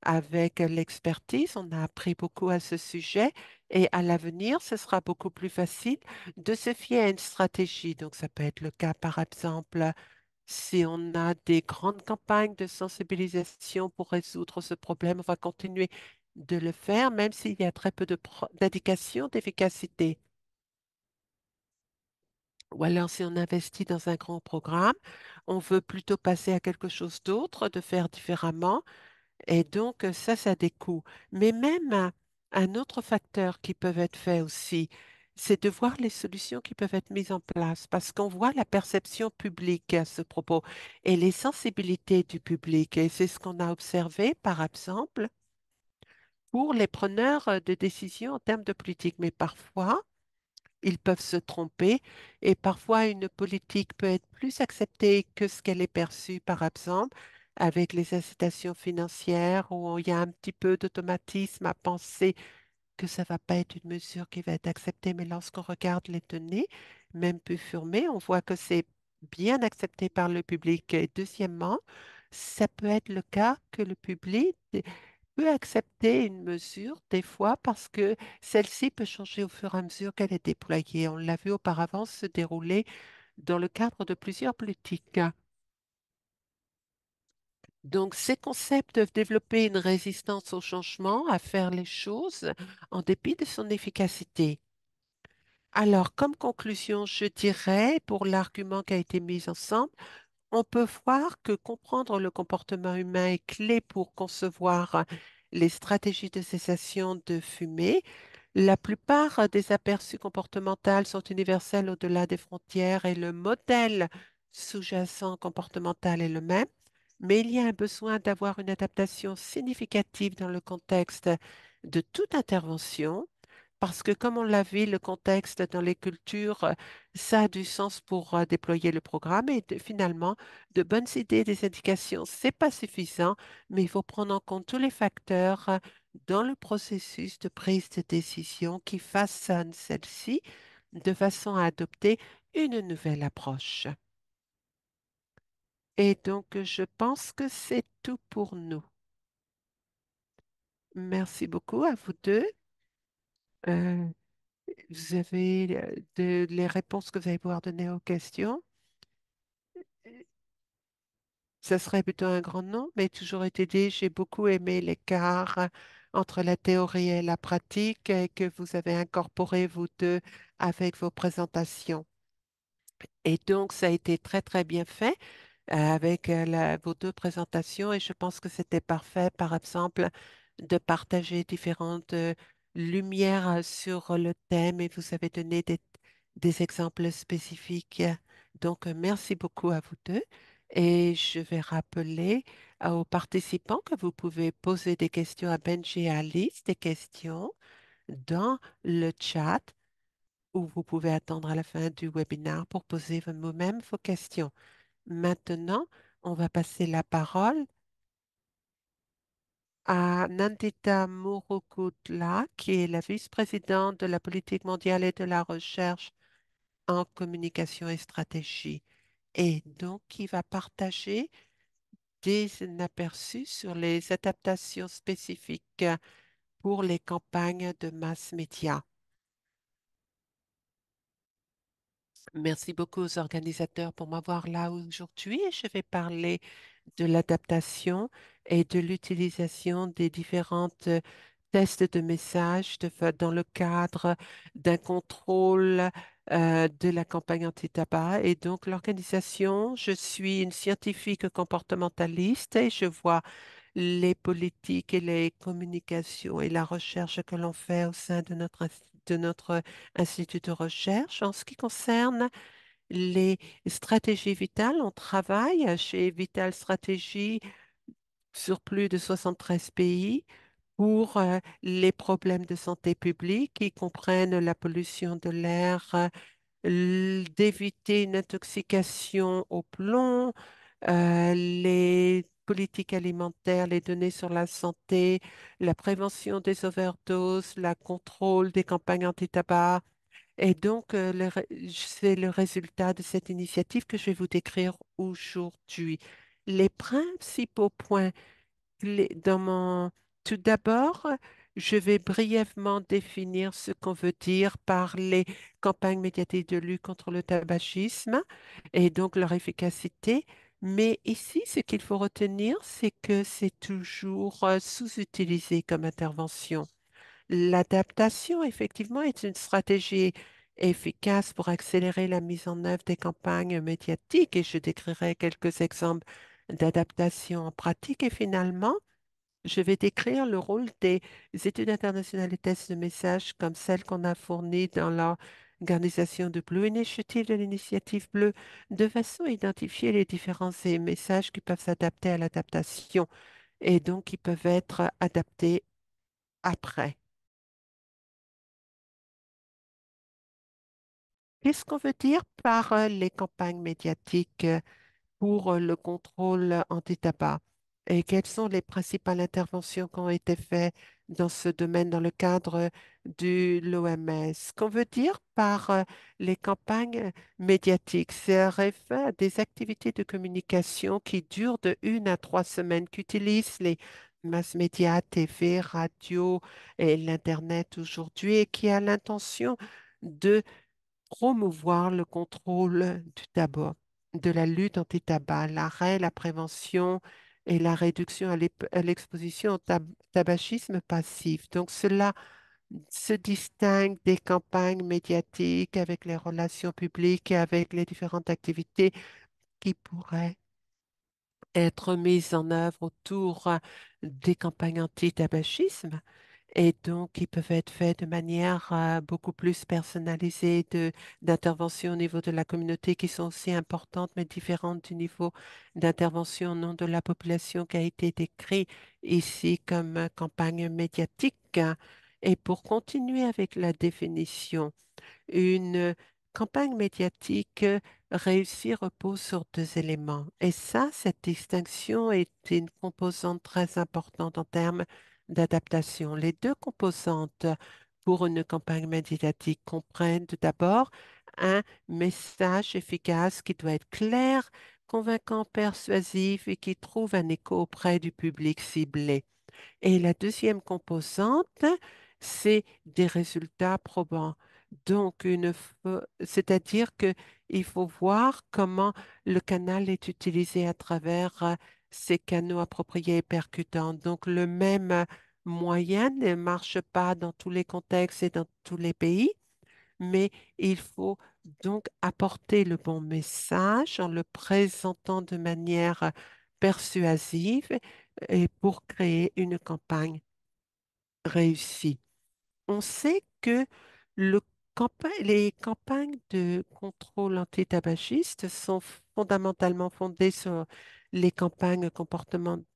[SPEAKER 5] avec l'expertise. On a appris beaucoup à ce sujet et à l'avenir, ce sera beaucoup plus facile de se fier à une stratégie. Donc, ça peut être le cas, par exemple, si on a des grandes campagnes de sensibilisation pour résoudre ce problème, on va continuer de le faire, même s'il y a très peu d'indications d'efficacité. Ou alors, si on investit dans un grand programme, on veut plutôt passer à quelque chose d'autre, de faire différemment. Et donc, ça a des coûts. Mais même un autre facteur qui peut être fait aussi, c'est de voir les solutions qui peuvent être mises en place parce qu'on voit la perception publique à ce propos et les sensibilités du public. Et c'est ce qu'on a observé, par exemple, pour les preneurs de décision en termes de politique. Mais parfois, ils peuvent se tromper et parfois une politique peut être plus acceptée que ce qu'elle est perçue, par exemple, avec les incitations financières où il y a un petit peu d'automatisme à penser que ça va pas être une mesure qui va être acceptée, mais lorsqu'on regarde les données, même peu formées, on voit que c'est bien accepté par le public. Et deuxièmement, ça peut être le cas que le public peut accepter une mesure des fois parce que celle-ci peut changer au fur et à mesure qu'elle est déployée. On l'a vu auparavant se dérouler dans le cadre de plusieurs politiques. Donc, ces concepts doivent développer une résistance au changement, à faire les choses en dépit de son efficacité. Alors, comme conclusion, je dirais, pour l'argument qui a été mis ensemble, on peut voir que comprendre le comportement humain est clé pour concevoir les stratégies de cessation de fumée. La plupart des aperçus comportementaux sont universels au-delà des frontières et le modèle sous-jacent comportemental est le même, mais il y a un besoin d'avoir une adaptation significative dans le contexte de toute intervention parce que, comme on l'a vu, le contexte dans les cultures, ça a du sens pour déployer le programme et finalement, de bonnes idées, des indications, c'est pas suffisant, mais il faut prendre en compte tous les facteurs dans le processus de prise de décision qui façonnent celle-ci de façon à adopter une nouvelle approche. Et donc, je pense que c'est tout pour nous. Merci beaucoup à vous deux. Euh, Vous avez les réponses que vous allez pouvoir donner aux questions. Ça serait plutôt un grand nom, mais toujours été dit, j'ai beaucoup aimé l'écart entre la théorie et la pratique et que vous avez incorporé vous deux avec vos présentations. Et donc, ça a été très, très bien fait avec vos deux présentations et je pense que c'était parfait, par exemple, de partager différentes lumières sur le thème et vous avez donné des exemples spécifiques. Donc, merci beaucoup à vous deux et je vais rappeler aux participants que vous pouvez poser des questions à Benji et à Alice, des questions dans le chat ou vous pouvez attendre à la fin du webinaire pour poser vous-même vos questions. Maintenant, on va passer la parole à Nandita Murukutla, qui est la vice-présidente de la politique mondiale et de la recherche en communication et stratégie, et donc qui va partager des aperçus sur les adaptations spécifiques pour les campagnes de mass média. Merci beaucoup aux organisateurs pour m'avoir là aujourd'hui et je vais parler de l'adaptation et de l'utilisation des différentes tests de messages dans le cadre d'un contrôle de la campagne anti-tabac. Et donc, l'organisation, je suis une scientifique comportementaliste et je vois les politiques et les communications et la recherche que l'on fait au sein de notre institut de recherche. En ce qui concerne les stratégies vitales, on travaille chez Vital Stratégie sur plus de 73 pays pour les problèmes de santé publique qui comprennent la pollution de l'air, d'éviter une intoxication au plomb, les politiques alimentaires, les données sur la santé, la prévention des overdoses, le contrôle des campagnes anti-tabac. Et donc, c'est le résultat de cette initiative que je vais vous décrire aujourd'hui. Les principaux points Tout d'abord, je vais brièvement définir ce qu'on veut dire par les campagnes médiatiques de lutte contre le tabagisme et donc leur efficacité. Mais ici, ce qu'il faut retenir, c'est que c'est toujours sous-utilisé comme intervention. L'adaptation, effectivement, est une stratégie efficace pour accélérer la mise en œuvre des campagnes médiatiques et je décrirai quelques exemples d'adaptation en pratique. Et finalement, je vais décrire le rôle des études internationales et tests de messages comme celles qu'on a fournies dans l'organisation de Blue Initiative, de l'initiative Bleue, de façon à identifier les différents messages qui peuvent s'adapter à l'adaptation et donc qui peuvent être adaptés après. Qu'est-ce qu'on veut dire par les campagnes médiatiques pour le contrôle anti-tabac? Et quelles sont les principales interventions qui ont été faites dans ce domaine dans le cadre de l'OMS? Ce qu'on veut dire par les campagnes médiatiques, c'est référé à des activités de communication qui durent de 1 à 3 semaines, qui utilisent les mass médias, TV, radio et l'Internet aujourd'hui et qui a l'intention de promouvoir le contrôle du tabac, de la lutte anti-tabac, l'arrêt, la prévention et la réduction à l'exposition au tabagisme passif. Donc, cela se distingue des campagnes médiatiques avec les relations publiques et avec les différentes activités qui pourraient être mises en œuvre autour des campagnes anti-tabagisme. Et donc, ils peuvent être faits de manière beaucoup plus personnalisée, d'intervention au niveau de la communauté qui sont aussi importantes, mais différentes du niveau d'intervention au nom de la population qui a été décrit ici comme campagne médiatique. Et pour continuer avec la définition, une campagne médiatique réussie repose sur 2 éléments. Et ça, cette distinction est une composante très importante en termes d'adaptation. Les deux composantes pour une campagne médiatique comprennent tout d'abord un message efficace qui doit être clair, convaincant, persuasif et qui trouve un écho auprès du public ciblé. Et la deuxième composante, c'est des résultats probants. Donc, c'est-à-dire que il faut voir comment le canal est utilisé à travers ces canaux appropriés et percutants. Donc, le même moyen ne marche pas dans tous les contextes et dans tous les pays, mais il faut donc apporter le bon message en le présentant de manière persuasive et pour créer une campagne réussie. On sait que les campagnes de contrôle antitabagistes sont fondamentalement fondées sur les campagnes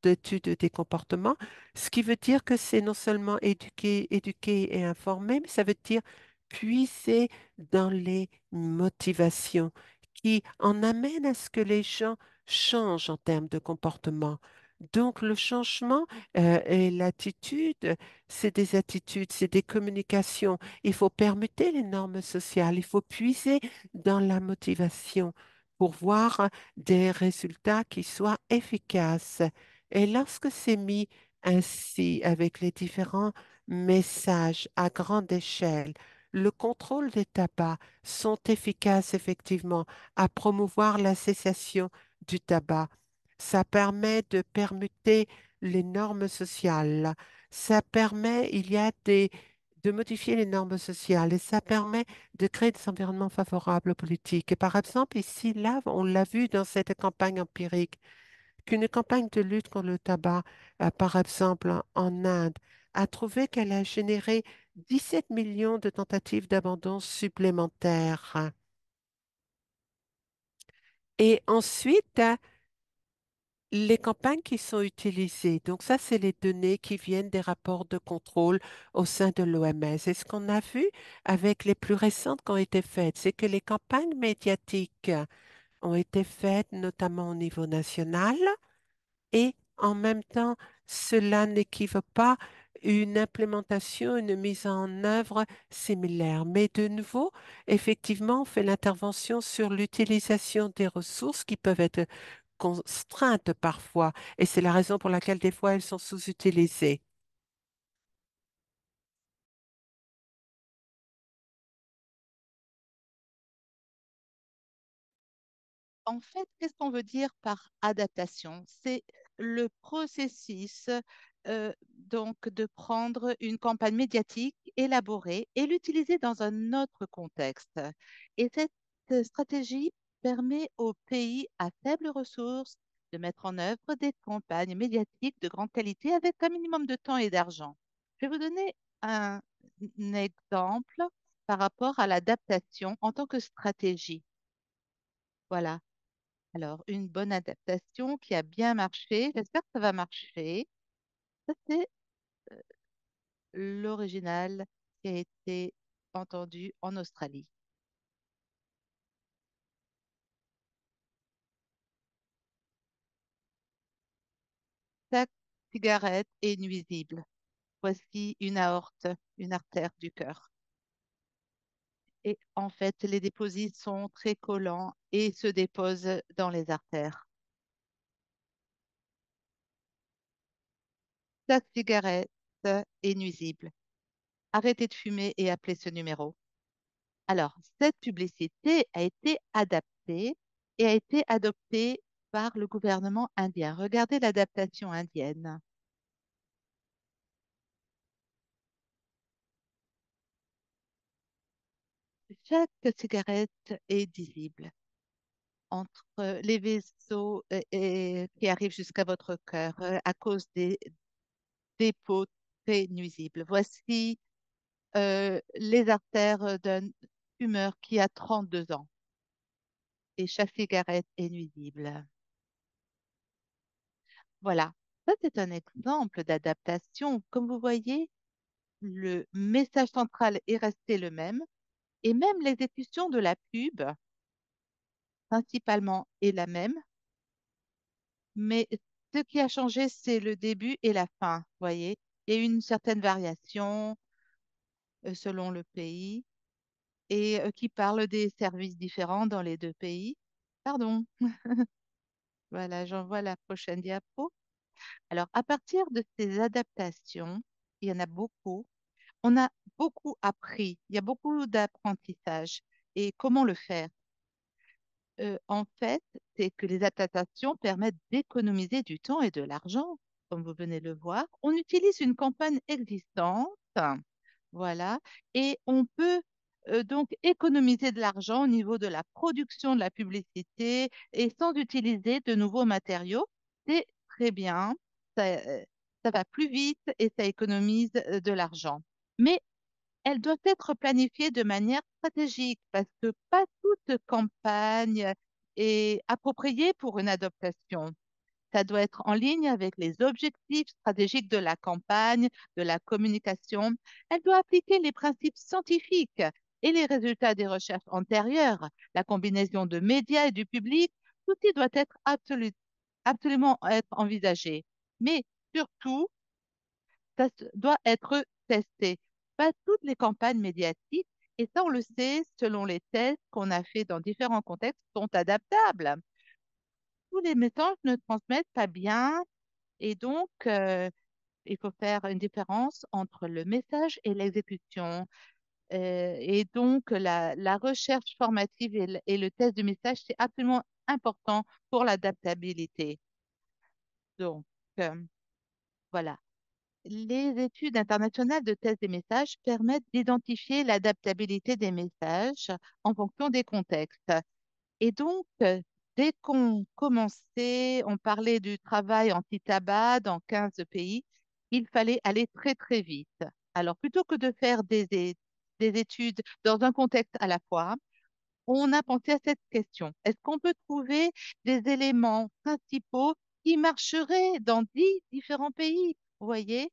[SPEAKER 5] d'études des comportements, ce qui veut dire que c'est non seulement éduquer et informer, mais ça veut dire puiser dans les motivations qui en amènent à ce que les gens changent en termes de comportement. Donc, le changement et l'attitude, c'est des attitudes, c'est des communications. Il faut permuter les normes sociales, il faut puiser dans la motivation pour voir des résultats qui soient efficaces. Et lorsque c'est mis ainsi avec les différents messages à grande échelle, le contrôle des tabacs sont efficaces effectivement à promouvoir la cessation du tabac. Ça permet de permuter les normes sociales. Ça permet, de modifier les normes sociales et ça permet de créer des environnements favorables aux politiques. Et par exemple, ici, là, on l'a vu dans cette campagne empirique, qu'une campagne de lutte contre le tabac, par exemple en Inde, a trouvé qu'elle a généré 17 millions de tentatives d'abandon supplémentaires. Et ensuite, les campagnes qui sont utilisées, donc ça, c'est les données qui viennent des rapports de contrôle au sein de l'OMS. Et ce qu'on a vu avec les plus récentes qui ont été faites, c'est que les campagnes médiatiques ont été faites notamment au niveau national et en même temps, cela n'équivaut pas une implémentation, une mise en œuvre similaire. Mais de nouveau, effectivement, on fait l'intervention sur l'utilisation des ressources qui peuvent être contraintes parfois. Et c'est la raison pour laquelle des fois elles sont sous-utilisées.
[SPEAKER 4] En fait, qu'est-ce qu'on veut dire par adaptation? C'est le processus donc de prendre une campagne médiatique élaborée et l'utiliser dans un autre contexte. Et cette stratégie permet aux pays à faibles ressources de mettre en œuvre des campagnes médiatiques de grande qualité avec un minimum de temps et d'argent. Je vais vous donner un exemple par rapport à l'adaptation en tant que stratégie. Voilà. Alors, une bonne adaptation qui a bien marché, j'espère que ça va marcher. Ça, c'est l'original qui a été entendu en Australie. Chaque cigarette est nuisible. Voici une aorte, une artère du cœur. Et en fait, les déposits sont très collants et se déposent dans les artères. Chaque cigarette est nuisible. Arrêtez de fumer et appelez ce numéro. Alors, cette publicité a été adaptée et a été adoptée par le gouvernement indien. Regardez l'adaptation indienne. Chaque cigarette est visible entre les vaisseaux qui arrivent jusqu'à votre cœur à cause des dépôts très nuisibles. Voici les artères d'un fumeur qui a 32 ans et chaque cigarette est nuisible. Voilà, ça c'est un exemple d'adaptation. Comme vous voyez, le message central est resté le même et même l'exécution de la pub, principalement, est la même, mais ce qui a changé, c'est le début et la fin. Vous voyez, il y a eu une certaine variation selon le pays et qui parle des services différents dans les deux pays. Pardon, voilà, j'envoie la prochaine diapo. Alors, à partir de ces adaptations, il y en a beaucoup. On a beaucoup appris, il y a beaucoup d'apprentissage. Et comment le faire? En fait, c'est que les adaptations permettent d'économiser du temps et de l'argent, comme vous venez de le voir. On utilise une campagne existante, voilà, et on peut donc économiser de l'argent au niveau de la production de la publicité et sans utiliser de nouveaux matériaux. C'est très bien, ça, ça va plus vite et ça économise de l'argent. Mais elles doivent être planifiées de manière stratégique parce que pas toute campagne est appropriée pour une adaptation. Ça doit être en ligne avec les objectifs stratégiques de la campagne, de la communication. Elle doit appliquer les principes scientifiques et les résultats des recherches antérieures. La combinaison de médias et du public, tout y doit être absolument être envisagé. Mais surtout, doit être testé. Pas toutes les campagnes médiatiques, et ça on le sait selon les tests qu'on a fait dans différents contextes, sont adaptables. Tous les messages ne transmettent pas bien et donc il faut faire une différence entre le message et l'exécution. Et donc la recherche formative et le test du message, c'est absolument important pour l'adaptabilité. Donc, euh, voilà. Les études internationales de tests des messages permettent d'identifier l'adaptabilité des messages en fonction des contextes. Et donc, dès qu'on commençait, on parlait du travail anti-tabac dans 15 pays, il fallait aller très, très vite. Alors, plutôt que de faire des études dans un contexte à la fois, on a pensé à cette question. Est-ce qu'on peut trouver des éléments principaux qui marcheraient dans 10 différents pays? Vous voyez?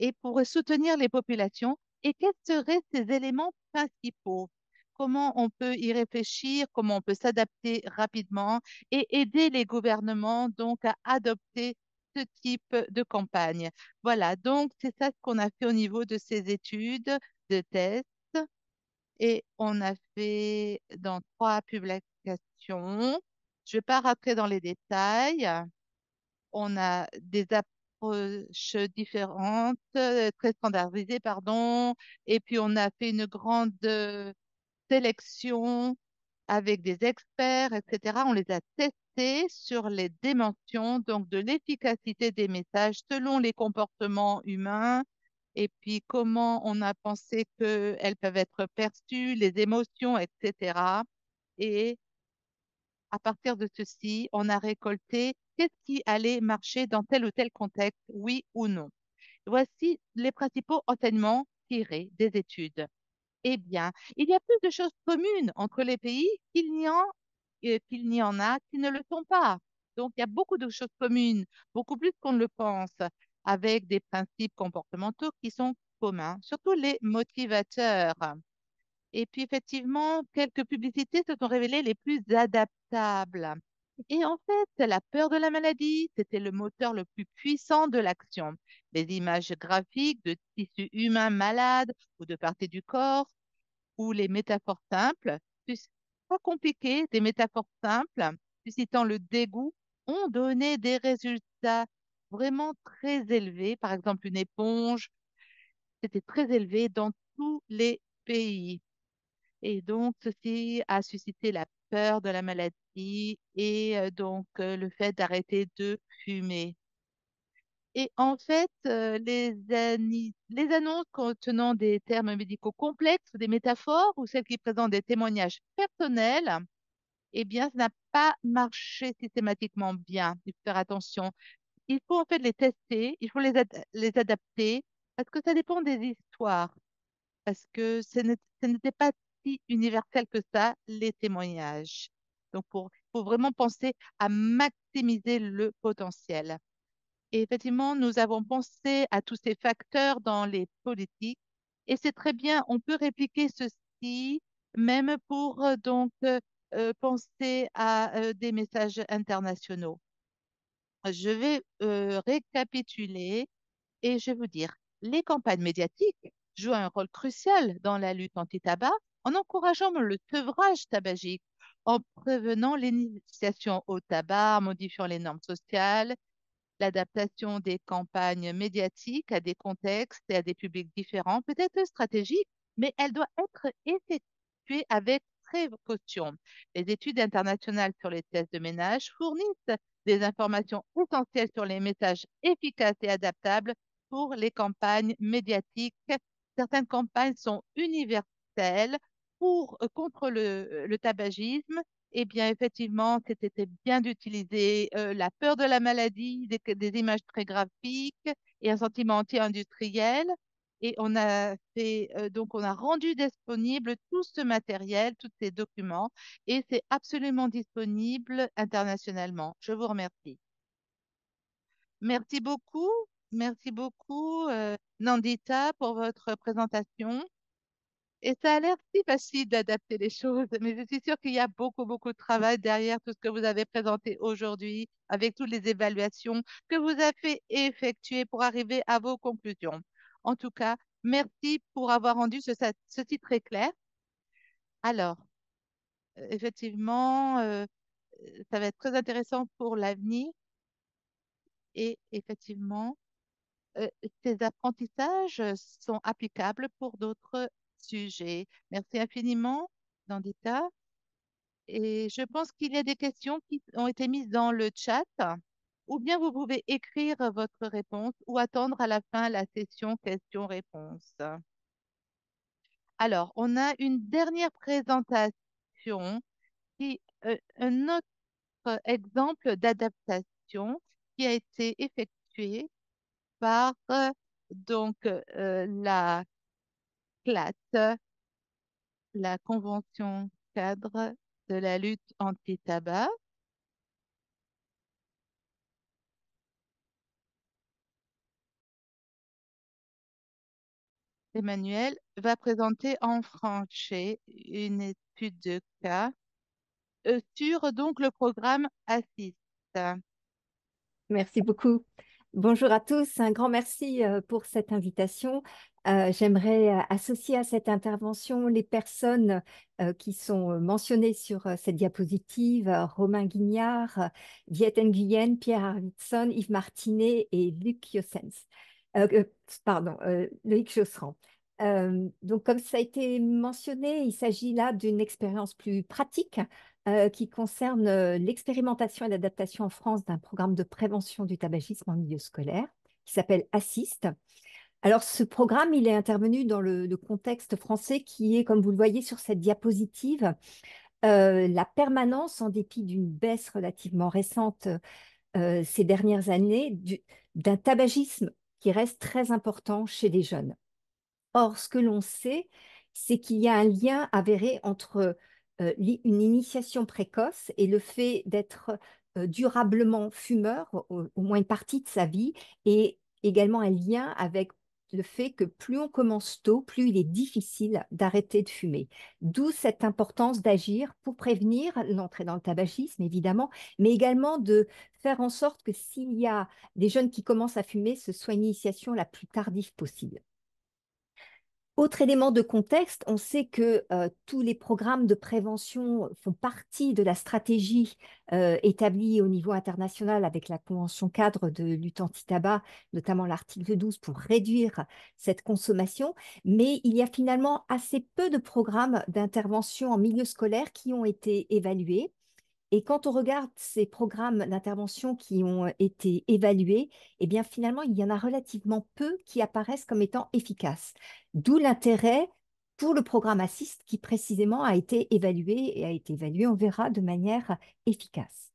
[SPEAKER 4] Et pour soutenir les populations. Et quels seraient ces éléments principaux? Comment on peut y réfléchir, comment on peut s'adapter rapidement et aider les gouvernements donc à adopter ce type de campagne. Voilà, donc c'est ça ce qu'on a fait au niveau de ces études de tests et on a fait dans 3 publications. Je ne vais pas rentrer dans les détails. On a des approches différentes, très standardisées, pardon. Et puis, on a fait une grande sélection avec des experts, etc. On les a testés sur les dimensions, donc de l'efficacité des messages selon les comportements humains et puis comment on a pensé qu'elles peuvent être perçues, les émotions, etc. Et à partir de ceci, on a récolté qu'est-ce qui allait marcher dans tel ou tel contexte, oui ou non. Voici les principaux enseignements tirés des études. Eh bien, il y a plus de choses communes entre les pays qu'il n'y en a qui ne le sont pas. Donc, il y a beaucoup de choses communes, beaucoup plus qu'on ne le pense, avec des principes comportementaux qui sont communs, surtout les motivateurs. Et puis, effectivement, quelques publicités se sont révélées les plus adaptables. Et en fait, la peur de la maladie, c'était le moteur le plus puissant de l'action. Les images graphiques de tissus humains malades ou de parties du corps, ou les métaphores simples, pas compliquées, des métaphores simples, suscitant le dégoût, ont donné des résultats vraiment très élevés. Par exemple, une éponge, c'était très élevé dans tous les pays. Et donc, ceci a suscité la peur de la maladie et le fait d'arrêter de fumer. Et en fait, les annonces contenant des termes médicaux complexes ou des métaphores ou celles qui présentent des témoignages personnels, eh bien, ça n'a pas marché systématiquement bien. Il faut faire attention. Il faut en fait les tester, il faut les adapter parce que ça dépend des histoires. Parce que ce n'était pas si universel que ça, les témoignages. Donc, il faut vraiment penser à maximiser le potentiel. Et effectivement, nous avons pensé à tous ces facteurs dans les politiques et c'est très bien, on peut répliquer ceci même pour penser à des messages internationaux. Je vais récapituler et je vais vous dire, les campagnes médiatiques jouent un rôle crucial dans la lutte anti-tabac en encourageant le sevrage tabagique, en prévenant l'initiation au tabac, en modifiant les normes sociales. L'adaptation des campagnes médiatiques à des contextes et à des publics différents peut être stratégique, mais elle doit être effectuée avec précaution. Les études internationales sur les tests de ménage fournissent des informations essentielles sur les messages efficaces et adaptables pour les campagnes médiatiques. Certaines campagnes sont universelles contre le tabagisme. Eh bien, effectivement, c'était bien d'utiliser la peur de la maladie, des images très graphiques et un sentiment anti-industriel. Et on a rendu disponible tout ce matériel, tous ces documents, et c'est absolument disponible internationalement. Je vous remercie. Merci beaucoup, Nandita, pour votre présentation. Et ça a l'air si facile d'adapter les choses, mais je suis sûre qu'il y a beaucoup, beaucoup de travail derrière tout ce que vous avez présenté aujourd'hui, avec toutes les évaluations que vous avez effectuées pour arriver à vos conclusions. En tout cas, merci pour avoir rendu ceci très clair. Alors, effectivement, ça va être très intéressant pour l'avenir et effectivement, euh, ces apprentissages sont applicables pour d'autres sujets. Merci infiniment, Nandita. Et je pense qu'il y a des questions qui ont été mises dans le chat, ou bien vous pouvez écrire votre réponse ou attendre à la fin la session questions-réponses. Alors, on a une dernière présentation, un autre exemple d'adaptation qui a été effectué par la CLAT, la Convention cadre de la lutte anti-tabac. Emmanuel va présenter en français une étude de cas sur donc le programme ASSIST.
[SPEAKER 6] Merci beaucoup. Bonjour à tous, un grand merci pour cette invitation J'aimerais associer à cette intervention les personnes qui sont mentionnées sur cette diapositive, Romain Guignard, Viet Nguyen, Pierre Arvidsson, Yves Martinet et Luc Jossens. Pardon, Loïc Josserand. Donc, comme ça a été mentionné, il s'agit là d'une expérience plus pratique qui concerne l'expérimentation et l'adaptation en France d'un programme de prévention du tabagisme en milieu scolaire qui s'appelle Assist. Alors, ce programme, il est intervenu dans le contexte français qui est, comme vous le voyez sur cette diapositive, la permanence, en dépit d'une baisse relativement récente ces dernières années, d'un tabagisme qui reste très important chez les jeunes. Or, ce que l'on sait, c'est qu'il y a un lien avéré entre une initiation précoce et le fait d'être durablement fumeur, au moins une partie de sa vie, et également un lien avec le fait que plus on commence tôt, plus il est difficile d'arrêter de fumer. D'où cette importance d'agir pour prévenir l'entrée dans le tabagisme, évidemment, mais également de faire en sorte que s'il y a des jeunes qui commencent à fumer, ce soit une initiation la plus tardive possible. Autre élément de contexte, on sait que tous les programmes de prévention font partie de la stratégie établie au niveau international avec la Convention cadre de lutte anti-tabac, notamment l'article 12, pour réduire cette consommation. Mais il y a finalement assez peu de programmes d'intervention en milieu scolaire qui ont été évalués. Et quand on regarde ces programmes d'intervention qui ont été évalués, eh bien finalement, il y en a relativement peu qui apparaissent comme étant efficaces. D'où l'intérêt pour le programme Assist qui précisément a été évalué, on verra, de manière efficace.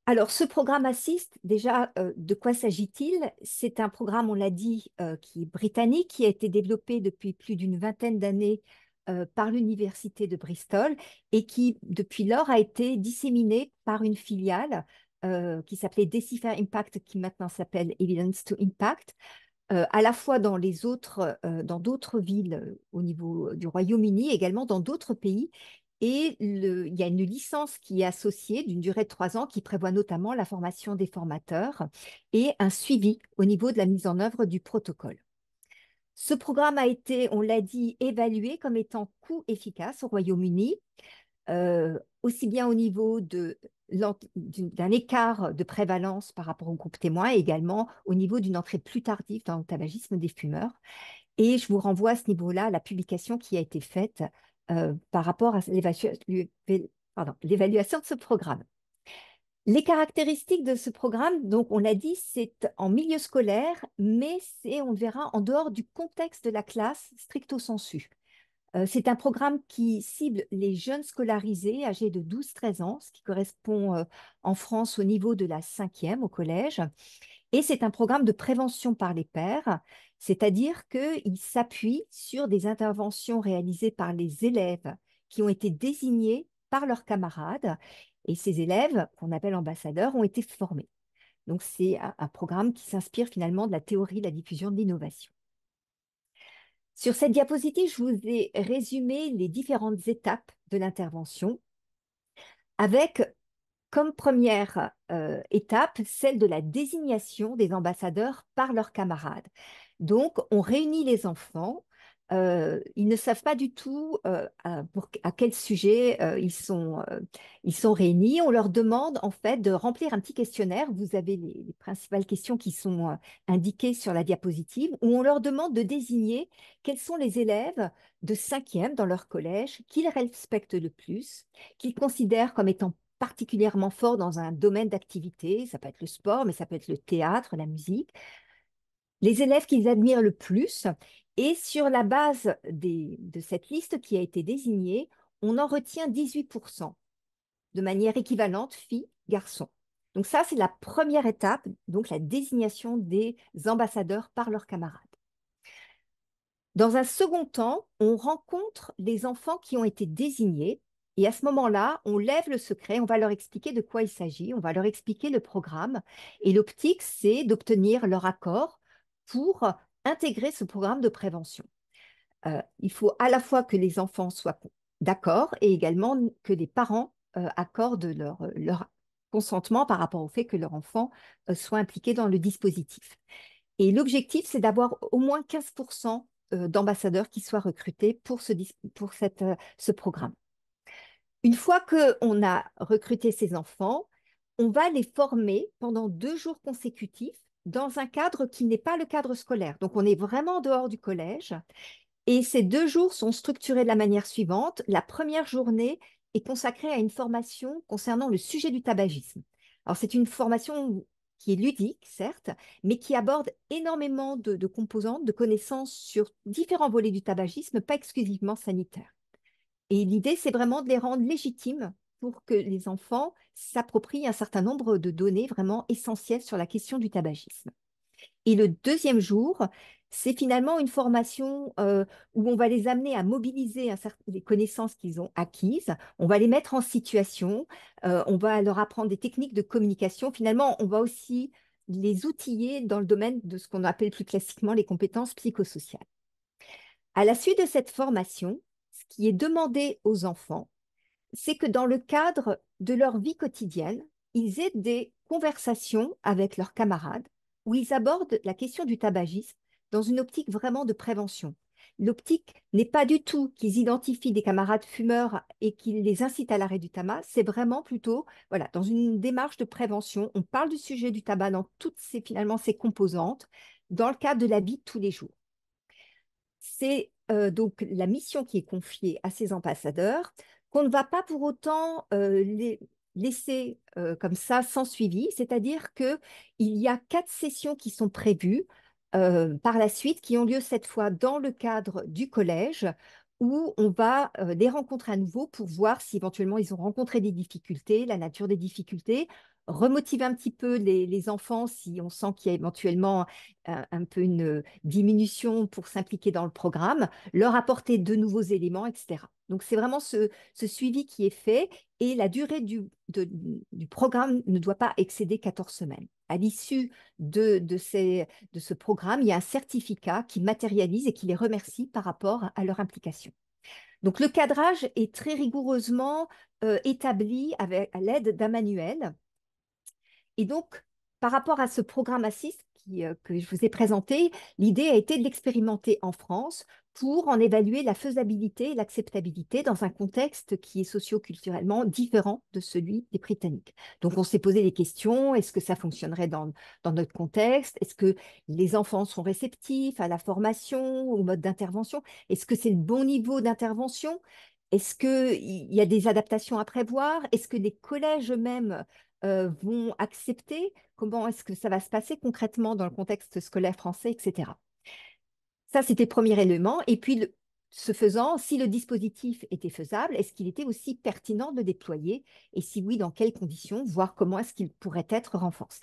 [SPEAKER 6] Alors, ce programme Assist, déjà, de quoi s'agit-il? C'est un programme, on l'a dit, qui est britannique, qui a été développé depuis plus d'une vingtaine d'années par l'Université de Bristol et qui, depuis lors, a été disséminé par une filiale qui s'appelait Decipher Impact, qui maintenant s'appelle Evidence to Impact, à la fois dans d'autres villes au niveau du Royaume-Uni, également dans d'autres pays. Et il y a une licence qui est associée d'une durée de 3 ans qui prévoit notamment la formation des formateurs et un suivi au niveau de la mise en œuvre du protocole. Ce programme a été, on l'a dit, évalué comme étant coût efficace au Royaume-Uni, aussi bien au niveau d'un écart de prévalence par rapport au groupe témoin et également au niveau d'une entrée plus tardive dans le tabagisme des fumeurs. Et je vous renvoie à ce niveau-là à la publication qui a été faite par rapport à l'évaluation de ce programme. Les caractéristiques de ce programme, donc on l'a dit, c'est en milieu scolaire, mais c'est, on le verra, en dehors du contexte de la classe stricto sensu. C'est un programme qui cible les jeunes scolarisés âgés de 12-13 ans, ce qui correspond en France au niveau de la 5e au collège. Et c'est un programme de prévention par les pairs, c'est-à-dire qu'il s'appuie sur des interventions réalisées par les élèves qui ont été désignés par leurs camarades. Et ces élèves, qu'on appelle ambassadeurs, ont été formés. Donc c'est un programme qui s'inspire finalement de la théorie de la diffusion de l'innovation. Sur cette diapositive, je vous ai résumé les différentes étapes de l'intervention avec comme première étape celle de la désignation des ambassadeurs par leurs camarades. Donc, on réunit les enfants. Ils ne savent pas du tout à quel sujet ils sont réunis. On leur demande en fait de remplir un petit questionnaire. Vous avez les principales questions qui sont indiquées sur la diapositive, où on leur demande de désigner quels sont les élèves de 5e dans leur collège qu'ils respectent le plus, qu'ils considèrent comme étant particulièrement forts dans un domaine d'activité. Ça peut être le sport, mais ça peut être le théâtre, la musique. Les élèves qu'ils admirent le plus. Et sur la base de cette liste qui a été désignée, on en retient 18% de manière équivalente, filles, garçons. Donc ça, c'est la première étape, donc la désignation des ambassadeurs par leurs camarades. Dans un second temps, on rencontre les enfants qui ont été désignés et à ce moment-là, on lève le secret, on va leur expliquer de quoi il s'agit, on va leur expliquer le programme et l'optique, c'est d'obtenir leur accord pour intégrer ce programme de prévention. Il faut à la fois que les enfants soient d'accord et également que les parents accordent leur consentement par rapport au fait que leur enfant soit impliqué dans le dispositif. Et l'objectif, c'est d'avoir au moins 15% d'ambassadeurs qui soient recrutés pour ce programme. Une fois qu'on a recruté ces enfants, on va les former pendant 2 jours consécutifs dans un cadre qui n'est pas le cadre scolaire. Donc, on est vraiment en dehors du collège. Et ces 2 jours sont structurés de la manière suivante. La première journée est consacrée à une formation concernant le sujet du tabagisme. Alors, c'est une formation qui est ludique, certes, mais qui aborde énormément de composantes, de connaissances sur différents volets du tabagisme, pas exclusivement sanitaires. Et l'idée, c'est vraiment de les rendre légitimes pour que les enfants s'approprient un certain nombre de données vraiment essentielles sur la question du tabagisme. Et le deuxième jour, c'est finalement une formation où on va les amener à mobiliser les connaissances qu'ils ont acquises. On va les mettre en situation. On va leur apprendre des techniques de communication. Finalement, on va aussi les outiller dans le domaine de ce qu'on appelle plus classiquement les compétences psychosociales. À la suite de cette formation, ce qui est demandé aux enfants, c'est que dans le cadre de leur vie quotidienne, ils aient des conversations avec leurs camarades où ils abordent la question du tabagisme dans une optique vraiment de prévention. L'optique n'est pas du tout qu'ils identifient des camarades fumeurs et qu'ils les incitent à l'arrêt du tabac, c'est vraiment plutôt voilà, dans une démarche de prévention. On parle du sujet du tabac dans toutes finalement ses composantes dans le cadre de la vie de tous les jours. C'est donc la mission qui est confiée à ces ambassadeurs, qu'on ne va pas pour autant les laisser comme ça sans suivi, c'est-à-dire qu'il y a 4 sessions qui sont prévues par la suite, qui ont lieu cette fois dans le cadre du collège, où on va les rencontrer à nouveau pour voir si éventuellement ils ont rencontré des difficultés, la nature des difficultés, remotiver un petit peu les enfants si on sent qu'il y a éventuellement un peu une diminution pour s'impliquer dans le programme, leur apporter de nouveaux éléments, etc. Donc c'est vraiment ce suivi qui est fait et la durée du programme ne doit pas excéder 14 semaines. À l'issue de ce programme, il y a un certificat qui matérialise et qui les remercie par rapport à leur implication. Donc le cadrage est très rigoureusement établi à l'aide d'un manuel. Et donc, par rapport à ce programme ASSIST que je vous ai présenté, l'idée a été de l'expérimenter en France pour en évaluer la faisabilité et l'acceptabilité dans un contexte qui est socio-culturellement différent de celui des Britanniques. Donc, on s'est posé des questions, est-ce que ça fonctionnerait dans notre contexte? Est-ce que les enfants sont réceptifs à la formation, au mode d'intervention? Est-ce que c'est le bon niveau d'intervention? Est-ce qu'il y a des adaptations à prévoir? Est-ce que les collèges eux-mêmes vont accepter? Comment est-ce que ça va se passer concrètement dans le contexte scolaire français, etc. Ça, c'était le premier élément. Et puis, ce faisant, si le dispositif était faisable, est-ce qu'il était aussi pertinent de le déployer? Et si oui, dans quelles conditions? Voir comment est-ce qu'il pourrait être renforcé.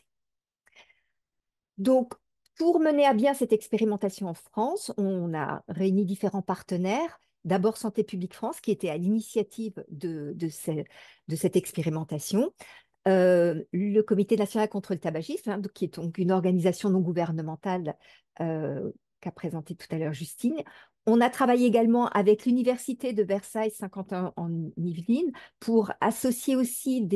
[SPEAKER 6] Donc, pour mener à bien cette expérimentation en France, on a réuni différents partenaires. D'abord Santé publique France, qui était à l'initiative de cette expérimentation. Le Comité national contre le tabagisme, hein, qui est donc une organisation non gouvernementale qu'a présentée tout à l'heure Justine. On a travaillé également avec l'Université de Versailles-Saint-Quentin en Yvelines pour associer aussi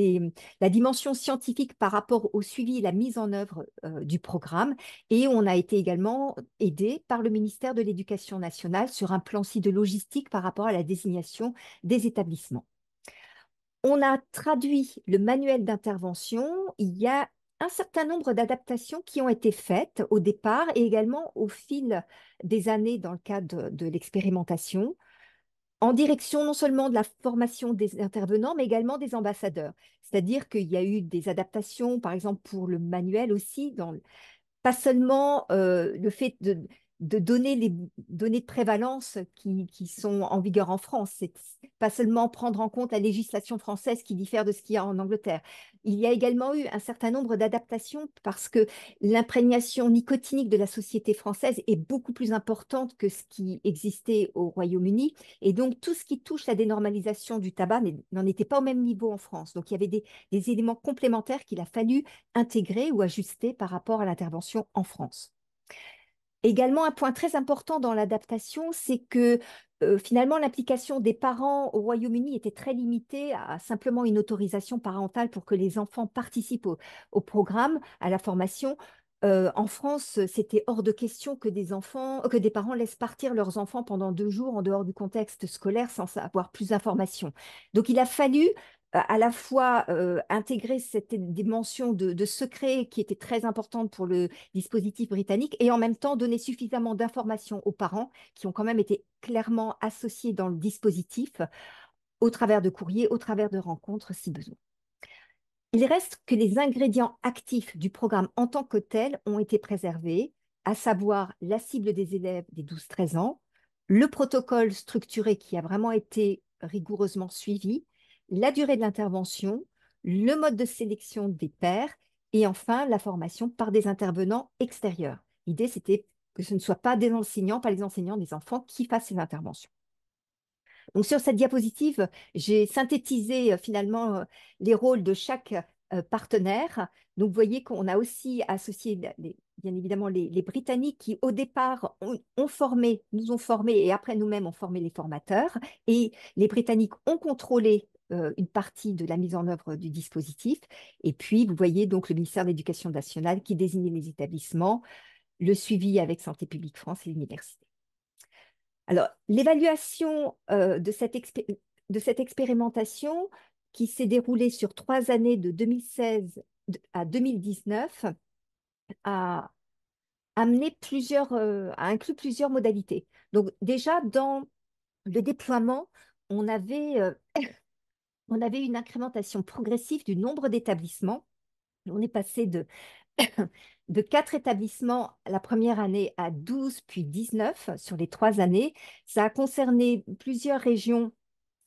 [SPEAKER 6] la dimension scientifique par rapport au suivi et la mise en œuvre du programme. Et on a été également aidé par le ministère de l'Éducation nationale sur un plan aussi de logistique par rapport à la désignation des établissements. On a traduit le manuel d'intervention. Il y a un certain nombre d'adaptations qui ont été faites au départ et également au fil des années dans le cadre de l'expérimentation, en direction non seulement de la formation des intervenants, mais également des ambassadeurs. C'est-à-dire qu'il y a eu des adaptations, par exemple pour le manuel aussi, pas seulement le fait de donner les données de prévalence qui sont en vigueur en France. C'est pas seulement prendre en compte la législation française qui diffère de ce qu'il y a en Angleterre. Il y a également eu un certain nombre d'adaptations parce que l'imprégnation nicotinique de la société française est beaucoup plus importante que ce qui existait au Royaume-Uni. Et donc, tout ce qui touche la dénormalisation du tabac n'en était pas au même niveau en France. Donc, il y avait des éléments complémentaires qu'il a fallu intégrer ou ajuster par rapport à l'intervention en France. Également, un point très important dans l'adaptation, c'est que finalement, l'implication des parents au Royaume-Uni était très limitée à simplement une autorisation parentale pour que les enfants participent au programme, à la formation. En France, c'était hors de question que des parents laissent partir leurs enfants pendant 2 jours en dehors du contexte scolaire sans avoir plus d'informations. Donc, il a fallu à la fois intégrer cette dimension de secret qui était très importante pour le dispositif britannique et en même temps donner suffisamment d'informations aux parents qui ont quand même été clairement associés dans le dispositif au travers de courriers, au travers de rencontres si besoin. Il reste que les ingrédients actifs du programme en tant que tel ont été préservés, à savoir la cible des élèves des 12-13 ans, le protocole structuré qui a vraiment été rigoureusement suivi, la durée de l'intervention, le mode de sélection des pairs et enfin la formation par des intervenants extérieurs. L'idée, c'était que ce ne soit pas des enseignants, pas les enseignants des enfants qui fassent ces interventions. Donc sur cette diapositive, j'ai synthétisé finalement les rôles de chaque partenaire. Donc vous voyez qu'on a aussi associé bien évidemment les Britanniques qui au départ nous ont formés et après nous-mêmes ont formé les formateurs. Et les Britanniques ont contrôlé une partie de la mise en œuvre du dispositif. Et puis vous voyez donc le ministère de l'Éducation nationale qui désignait les établissements, le suivi avec Santé publique France et l'université. Alors, l'évaluation de cette expérimentation qui s'est déroulée sur 3 années de 2016 à 2019 a inclus plusieurs modalités. Donc, déjà, dans le déploiement, on avait une incrémentation progressive du nombre d'établissements. On est passé de 4 établissements la première année à 12, puis 19 sur les 3 années. Ça a concerné plusieurs régions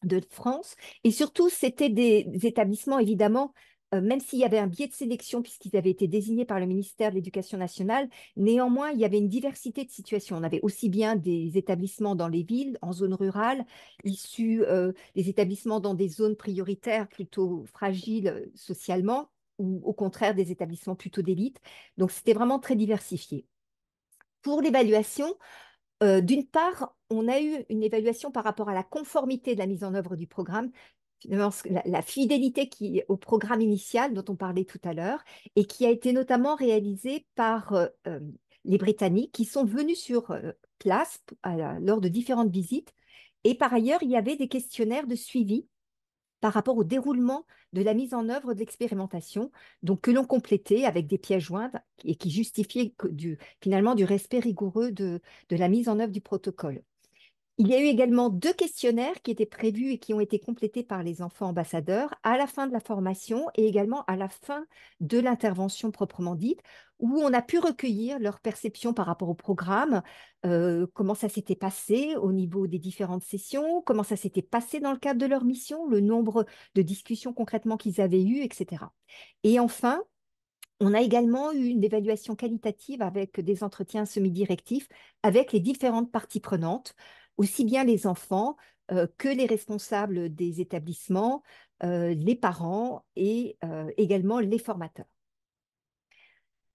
[SPEAKER 6] de France et surtout, c'était des établissements, évidemment, même s'il y avait un biais de sélection puisqu'ils avaient été désignés par le ministère de l'Éducation nationale, néanmoins, il y avait une diversité de situations. On avait aussi bien des établissements dans les villes, en zone rurale, issus des établissements dans des zones prioritaires plutôt fragiles socialement, ou au contraire des établissements plutôt d'élite. Donc, c'était vraiment très diversifié. Pour l'évaluation, d'une part, on a eu une évaluation par rapport à la conformité de la mise en œuvre du programme, finalement, la fidélité au programme initial dont on parlait tout à l'heure, et qui a été notamment réalisée par les Britanniques qui sont venus sur place lors de différentes visites. Et par ailleurs, il y avait des questionnaires de suivi par rapport au déroulement de la mise en œuvre de l'expérimentation, donc que l'on complétait avec des pièces jointes et qui justifiaient finalement du respect rigoureux de la mise en œuvre du protocole. Il y a eu également 2 questionnaires qui étaient prévus et qui ont été complétés par les enfants ambassadeurs à la fin de la formation et également à la fin de l'intervention proprement dite, où on a pu recueillir leur perception par rapport au programme, comment ça s'était passé au niveau des différentes sessions, comment ça s'était passé dans le cadre de leur mission, le nombre de discussions concrètement qu'ils avaient eues, etc. Et enfin, on a également eu une évaluation qualitative avec des entretiens semi-directifs avec les différentes parties prenantes, aussi bien les enfants que les responsables des établissements, les parents et également les formateurs.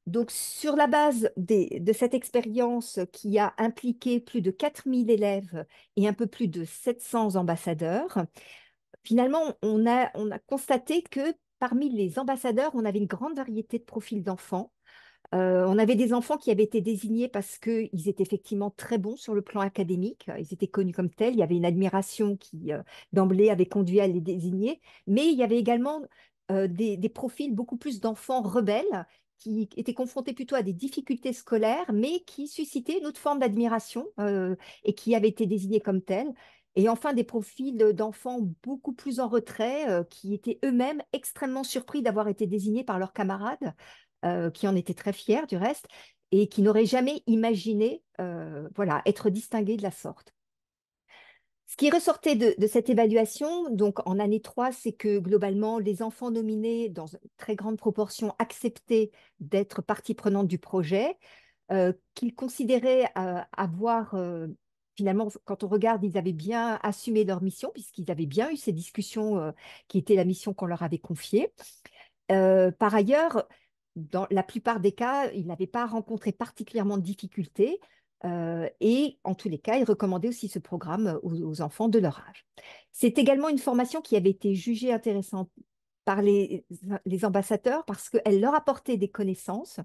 [SPEAKER 6] Donc, sur la base de cette expérience qui a impliqué plus de 4000 élèves et un peu plus de 700 ambassadeurs, finalement, on a constaté que parmi les ambassadeurs, on avait une grande variété de profils d'enfants. On avait des enfants qui avaient été désignés parce qu'ils étaient effectivement très bons sur le plan académique. Ils étaient connus comme tels. Il y avait une admiration qui, d'emblée, avait conduit à les désigner. Mais il y avait également des profils beaucoup plus d'enfants rebelles qui étaient confrontés plutôt à des difficultés scolaires, mais qui suscitaient une autre forme d'admiration et qui avaient été désignés comme tels. Et enfin, des profils d'enfants beaucoup plus en retrait, qui étaient eux-mêmes extrêmement surpris d'avoir été désignés par leurs camarades, qui en étaient très fiers du reste, et qui n'auraient jamais imaginé voilà, être distingués de la sorte. Ce qui ressortait de cette évaluation, donc en année 3, c'est que globalement, les enfants nominés, dans une très grande proportion, acceptaient d'être partie prenante du projet, qu'ils considéraient avoir, finalement, quand on regarde, ils avaient bien assumé leur mission, puisqu'ils avaient bien eu ces discussions qui étaient la mission qu'on leur avait confiée. Par ailleurs, dans la plupart des cas, ils n'avaient pas rencontré particulièrement de difficultés et en tous les cas, ils recommandaient aussi ce programme aux enfants de leur âge. C'est également une formation qui avait été jugée intéressante par les ambassadeurs parce qu'elle leur apportait des connaissances.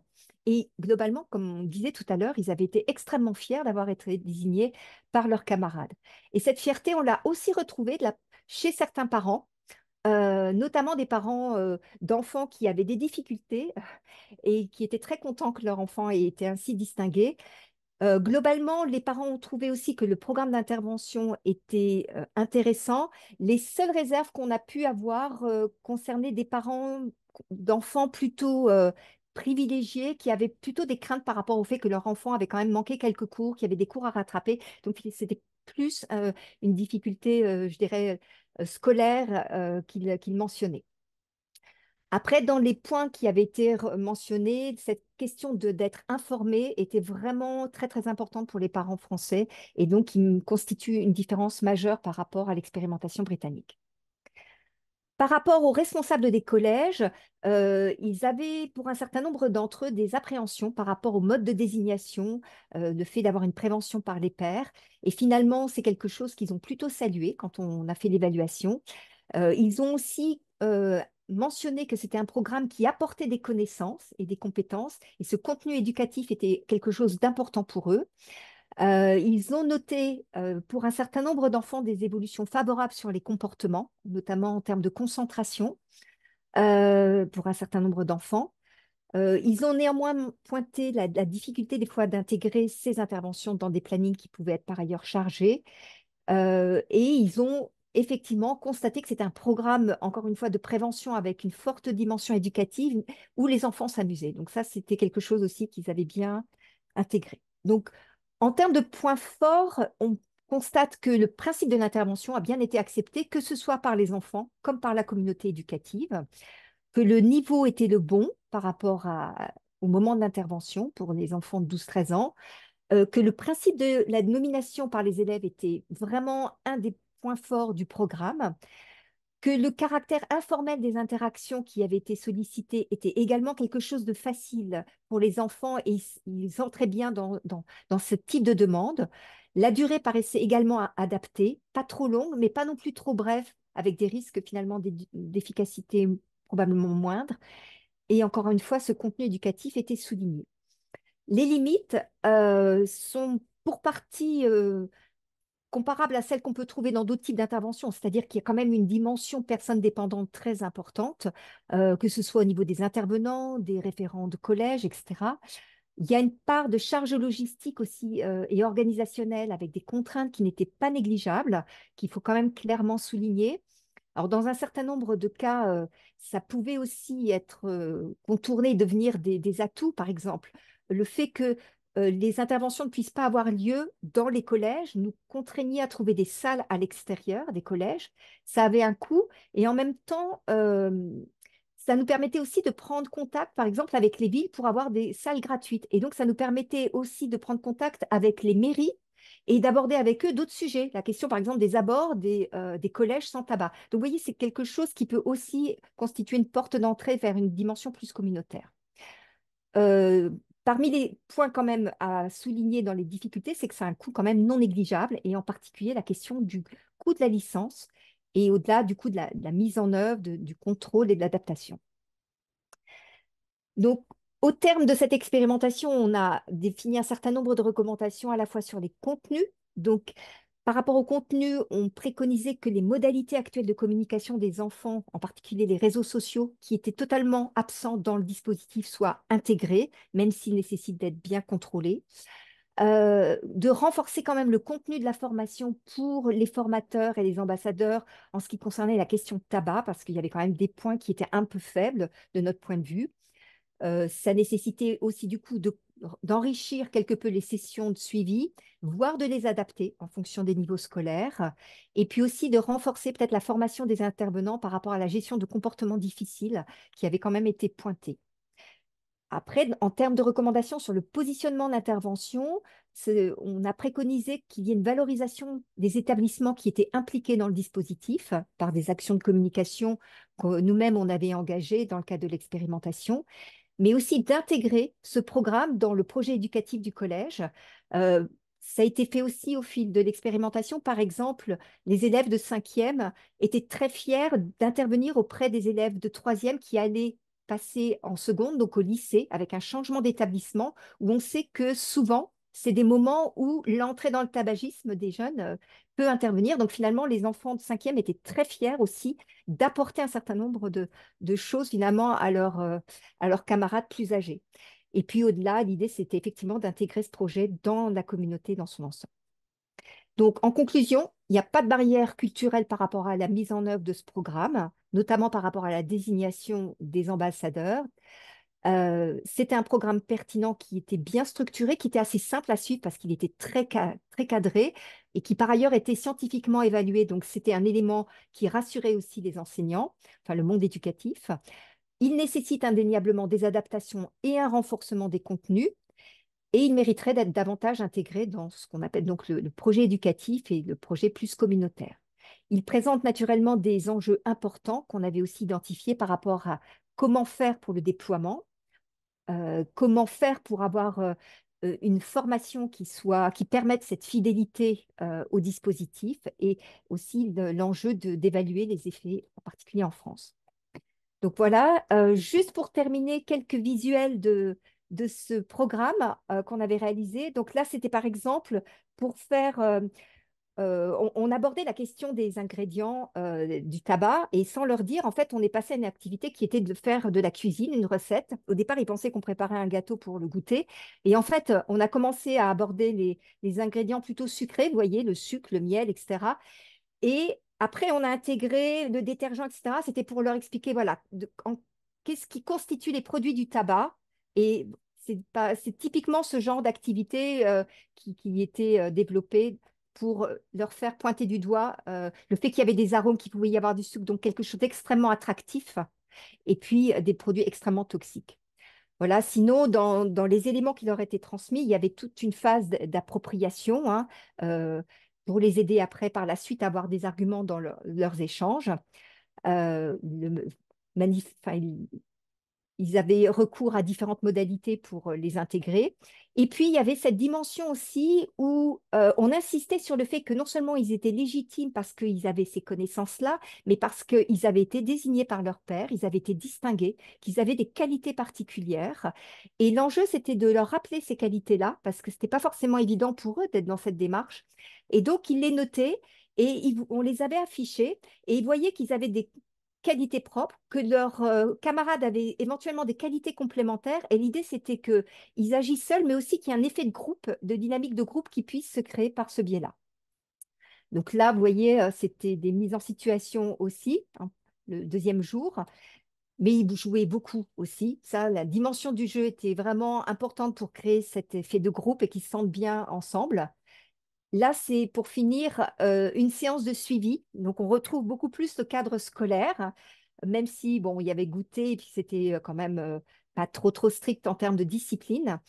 [SPEAKER 6] Et globalement, comme on disait tout à l'heure, ils avaient été extrêmement fiers d'avoir été désignés par leurs camarades. Et cette fierté, on l'a aussi retrouvée chez certains parents, notamment des parents d'enfants qui avaient des difficultés et qui étaient très contents que leur enfant ait été ainsi distingué. Globalement, les parents ont trouvé aussi que le programme d'intervention était intéressant. Les seules réserves qu'on a pu avoir concernaient des parents d'enfants plutôt privilégiés qui avaient plutôt des craintes par rapport au fait que leur enfant avait quand même manqué quelques cours, qu'il y avait des cours à rattraper. Donc, c'était plus une difficulté, je dirais, scolaire qu'ils mentionnaient. Après, dans les points qui avaient été mentionnés, cette question d'être informé était vraiment très, très importante pour les parents français et donc il constitue une différence majeure par rapport à l'expérimentation britannique. Par rapport aux responsables des collèges, ils avaient pour un certain nombre d'entre eux des appréhensions par rapport au mode de désignation, le fait d'avoir une prévention par les pairs. Et finalement, c'est quelque chose qu'ils ont plutôt salué quand on a fait l'évaluation. Ils ont aussi mentionné que c'était un programme qui apportait des connaissances et des compétences, et ce contenu éducatif était quelque chose d'important pour eux. Ils ont noté pour un certain nombre d'enfants des évolutions favorables sur les comportements, notamment en termes de concentration pour un certain nombre d'enfants. Ils ont néanmoins pointé la difficulté des fois d'intégrer ces interventions dans des plannings qui pouvaient être par ailleurs chargés. Et ils ont effectivement constaté que c'était un programme, encore une fois, de prévention avec une forte dimension éducative où les enfants s'amusaient. Donc ça, c'était quelque chose aussi qu'ils avaient bien intégré. Donc, en termes de points forts, on constate que le principe de l'intervention a bien été accepté, que ce soit par les enfants comme par la communauté éducative, que le niveau était le bon par rapport au moment de l'intervention pour les enfants de 12-13 ans, que le principe de la nomination par les élèves était vraiment un des points forts du programme, que le caractère informel des interactions qui avaient été sollicitées était également quelque chose de facile pour les enfants et ils entraient bien dans ce type de demande. La durée paraissait également adaptée, pas trop longue, mais pas non plus trop brève, avec des risques finalement d'efficacité probablement moindres. Et encore une fois, ce contenu éducatif était souligné. Les limites sont pour partie comparables à celles qu'on peut trouver dans d'autres types d'interventions, c'est-à-dire qu'il y a quand même une dimension personne dépendante très importante, que ce soit au niveau des intervenants, des référents de collège, etc. Il y a une part de charge logistique aussi et organisationnelle avec des contraintes qui n'étaient pas négligeables, qu'il faut quand même clairement souligner. Alors, dans un certain nombre de cas, ça pouvait aussi être contourné et devenir des atouts, par exemple. Le fait que les interventions ne puissent pas avoir lieu dans les collèges nous contraignait à trouver des salles à l'extérieur des collèges. Ça avait un coût et en même temps, ça nous permettait aussi de prendre contact, par exemple, avec les villes pour avoir des salles gratuites. Et donc, ça nous permettait aussi de prendre contact avec les mairies et d'aborder avec eux d'autres sujets. La question, par exemple, des abords des collèges sans tabac. Donc, vous voyez, c'est quelque chose qui peut aussi constituer une porte d'entrée vers une dimension plus communautaire. Parmi les points quand même à souligner dans les difficultés, c'est que c'est un coût quand même non négligeable, et en particulier la question du coût de la licence et au-delà du coût de la mise en œuvre, du contrôle et de l'adaptation. Donc, au terme de cette expérimentation, on a défini un certain nombre de recommandations à la fois sur les contenus. Donc, par rapport au contenu, on préconisait que les modalités actuelles de communication des enfants, en particulier les réseaux sociaux, qui étaient totalement absents dans le dispositif, soient intégrés, même s'ils nécessitent d'être bien contrôlés. De renforcer quand même le contenu de la formation pour les formateurs et les ambassadeurs en ce qui concernait la question tabac, parce qu'il y avait quand même des points qui étaient un peu faibles de notre point de vue. Ça nécessitait aussi du coup d'enrichir quelque peu les sessions de suivi, voire de les adapter en fonction des niveaux scolaires, et puis aussi de renforcer peut-être la formation des intervenants par rapport à la gestion de comportements difficiles qui avaient quand même été pointés. Après, en termes de recommandations sur le positionnement d'intervention, on a préconisé qu'il y ait une valorisation des établissements qui étaient impliqués dans le dispositif par des actions de communication que nous-mêmes on avait engagées dans le cadre de l'expérimentation, mais aussi d'intégrer ce programme dans le projet éducatif du collège. Ça a été fait aussi au fil de l'expérimentation. Par exemple, les élèves de 5e étaient très fiers d'intervenir auprès des élèves de 3e qui allaient passer en seconde, donc au lycée, avec un changement d'établissement, où on sait que souvent, c'est des moments où l'entrée dans le tabagisme des jeunes peut intervenir. Donc finalement, les enfants de 5e étaient très fiers aussi d'apporter un certain nombre de choses finalement à leurs camarades plus âgés. Et puis au-delà, l'idée, c'était effectivement d'intégrer ce projet dans la communauté dans son ensemble. Donc, en conclusion, il n'y a pas de barrière culturelle par rapport à la mise en œuvre de ce programme, notamment par rapport à la désignation des ambassadeurs. C'était un programme pertinent qui était bien structuré, qui était assez simple à suivre parce qu'il était très cadré et qui par ailleurs était scientifiquement évalué. Donc, c'était un élément qui rassurait aussi les enseignants, enfin le monde éducatif. Il nécessite indéniablement des adaptations et un renforcement des contenus, et il mériterait d'être davantage intégré dans ce qu'on appelle donc le projet éducatif et le projet plus communautaire. Il présente naturellement des enjeux importants qu'on avait aussi identifiés par rapport à comment faire pour le déploiement, comment faire pour avoir une formation qui permette cette fidélité au dispositif, et aussi l'enjeu d'évaluer les effets, en particulier en France. Donc voilà, juste pour terminer, quelques visuels de ce programme qu'on avait réalisé. Donc là, c'était par exemple pour faire, on abordait la question des ingrédients du tabac, et sans leur dire, en fait, on est passé à une activité qui était de faire de la cuisine, une recette. Au départ, ils pensaient qu'on préparait un gâteau pour le goûter. Et en fait, on a commencé à aborder les ingrédients plutôt sucrés, vous voyez, le sucre, le miel, etc. Et après, on a intégré le détergent, etc. C'était pour leur expliquer, voilà, qu'est-ce qui constitue les produits du tabac. Et c'est typiquement ce genre d'activité qui était développée pour leur faire pointer du doigt le fait qu'il y avait des arômes, qu'il pouvait y avoir du sucre, donc quelque chose d'extrêmement attractif, et puis des produits extrêmement toxiques. Voilà, sinon, dans les éléments qui leur étaient transmis, il y avait toute une phase d'appropriation, hein, pour les aider après, par la suite, à avoir des arguments dans leurs échanges. Le enfin, ils avaient recours à différentes modalités pour les intégrer. Et puis, il y avait cette dimension aussi où on insistait sur le fait que non seulement ils étaient légitimes parce qu'ils avaient ces connaissances-là, mais parce qu'ils avaient été désignés par leur père, ils avaient été distingués, qu'ils avaient des qualités particulières. Et l'enjeu, c'était de leur rappeler ces qualités-là, parce que ce n'était pas forcément évident pour eux d'être dans cette démarche. Et donc, ils les notaient et on les avait affichés, et ils voyaient qu'ils avaient des qualités propres, que leurs camarades avaient éventuellement des qualités complémentaires. Et l'idée, c'était qu'ils agissent seuls, mais aussi qu'il y ait un effet de groupe, de dynamique de groupe qui puisse se créer par ce biais-là. Donc là, vous voyez, c'était des mises en situation aussi, hein, le deuxième jour. Mais ils jouaient beaucoup aussi. Ça, la dimension du jeu était vraiment importante pour créer cet effet de groupe et qu'ils se sentent bien ensemble. Là, c'est pour finir une séance de suivi. Donc, on retrouve beaucoup plus le cadre scolaire, même si, bon, il y avait goûté et puis c'était quand même pas trop strict en termes de discipline.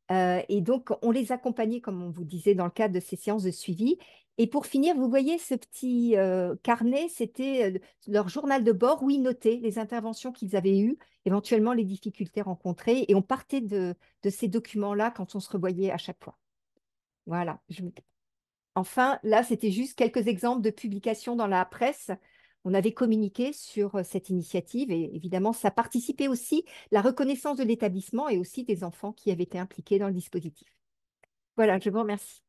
[SPEAKER 6] Et donc, on les accompagnait, comme on vous disait, dans le cadre de ces séances de suivi. Et pour finir, vous voyez ce petit carnet, c'était leur journal de bord où ils notaient les interventions qu'ils avaient eues, éventuellement les difficultés rencontrées. Et on partait de ces documents-là quand on se revoyait à chaque fois. Voilà. Enfin, là, c'était juste quelques exemples de publications dans la presse. On avait communiqué sur cette initiative, et évidemment, ça participait aussi la reconnaissance de l'établissement et aussi des enfants qui avaient été impliqués dans le dispositif. Voilà, je vous remercie.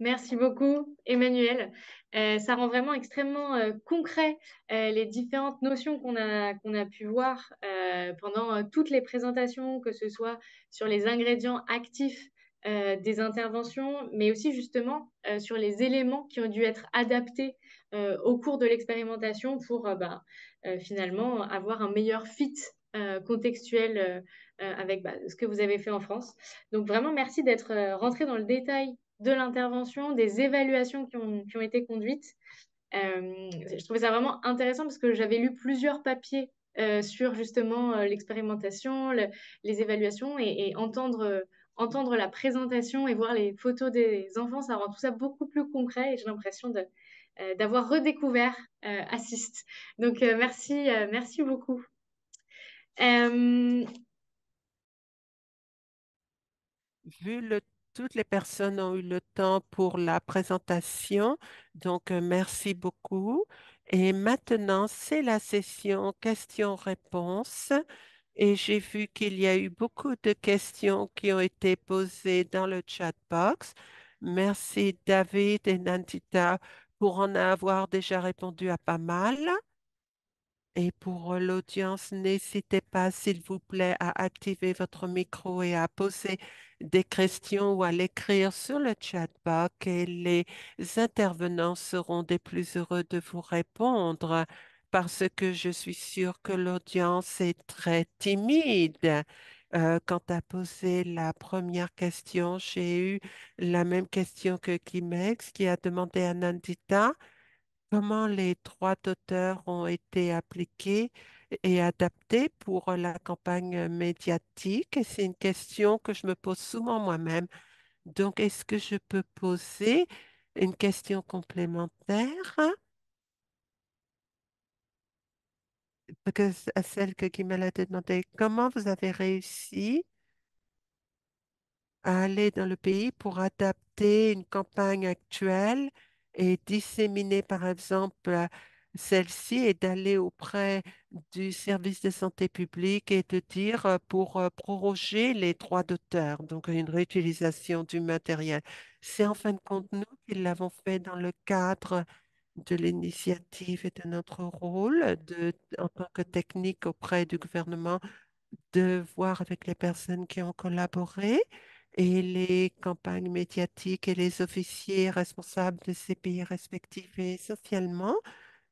[SPEAKER 2] Merci beaucoup, Emmanuel. Ça rend vraiment extrêmement concret les différentes notions qu'on a pu voir pendant toutes les présentations, que ce soit sur les ingrédients actifs des interventions, mais aussi justement sur les éléments qui ont dû être adaptés au cours de l'expérimentation pour finalement avoir un meilleur fit contextuel avec ce que vous avez fait en France. Donc vraiment, merci d'être rentré dans le détail de l'intervention, des évaluations qui ont été conduites. Je trouvais ça vraiment intéressant parce que j'avais lu plusieurs papiers sur justement l'expérimentation, les évaluations, et entendre la présentation et voir les photos des enfants, ça rend tout ça beaucoup plus concret, et j'ai l'impression d'avoir redécouvert Assist. Donc merci beaucoup.
[SPEAKER 5] vu toutes les personnes ont eu le temps pour la présentation, donc merci beaucoup. Et maintenant, c'est la session questions-réponses. Et j'ai vu qu'il y a eu beaucoup de questions qui ont été posées dans le chat box. Merci David et Nandita pour en avoir déjà répondu à pas mal. Et pour l'audience, n'hésitez pas, s'il vous plaît, à activer votre micro et à poser des questions ou à l'écrire sur le chat box et les intervenants seront des plus heureux de vous répondre parce que je suis sûre que l'audience est très timide. Quand à poser la première question, j'ai eu la même question que Kimex qui a demandé à Nandita. Comment les droits d'auteur ont été appliqués et adaptés pour la campagne médiatique? Et c'est une question que je me pose souvent moi-même. Donc, est-ce que je peux poser une question complémentaire? Parce que à celle que Guimel a demandé, comment vous avez réussi à aller dans le pays pour adapter une campagne actuelle et disséminer, par exemple, celle-ci et d'aller auprès du service de santé publique et de dire pour proroger les droits d'auteur, donc une réutilisation du matériel. C'est en fin de compte nous qui l'avons fait dans le cadre de l'initiative et de notre rôle en tant que technique auprès du gouvernement de voir avec les personnes qui ont collaboré et les campagnes médiatiques et les officiers responsables de ces pays respectifs et essentiellement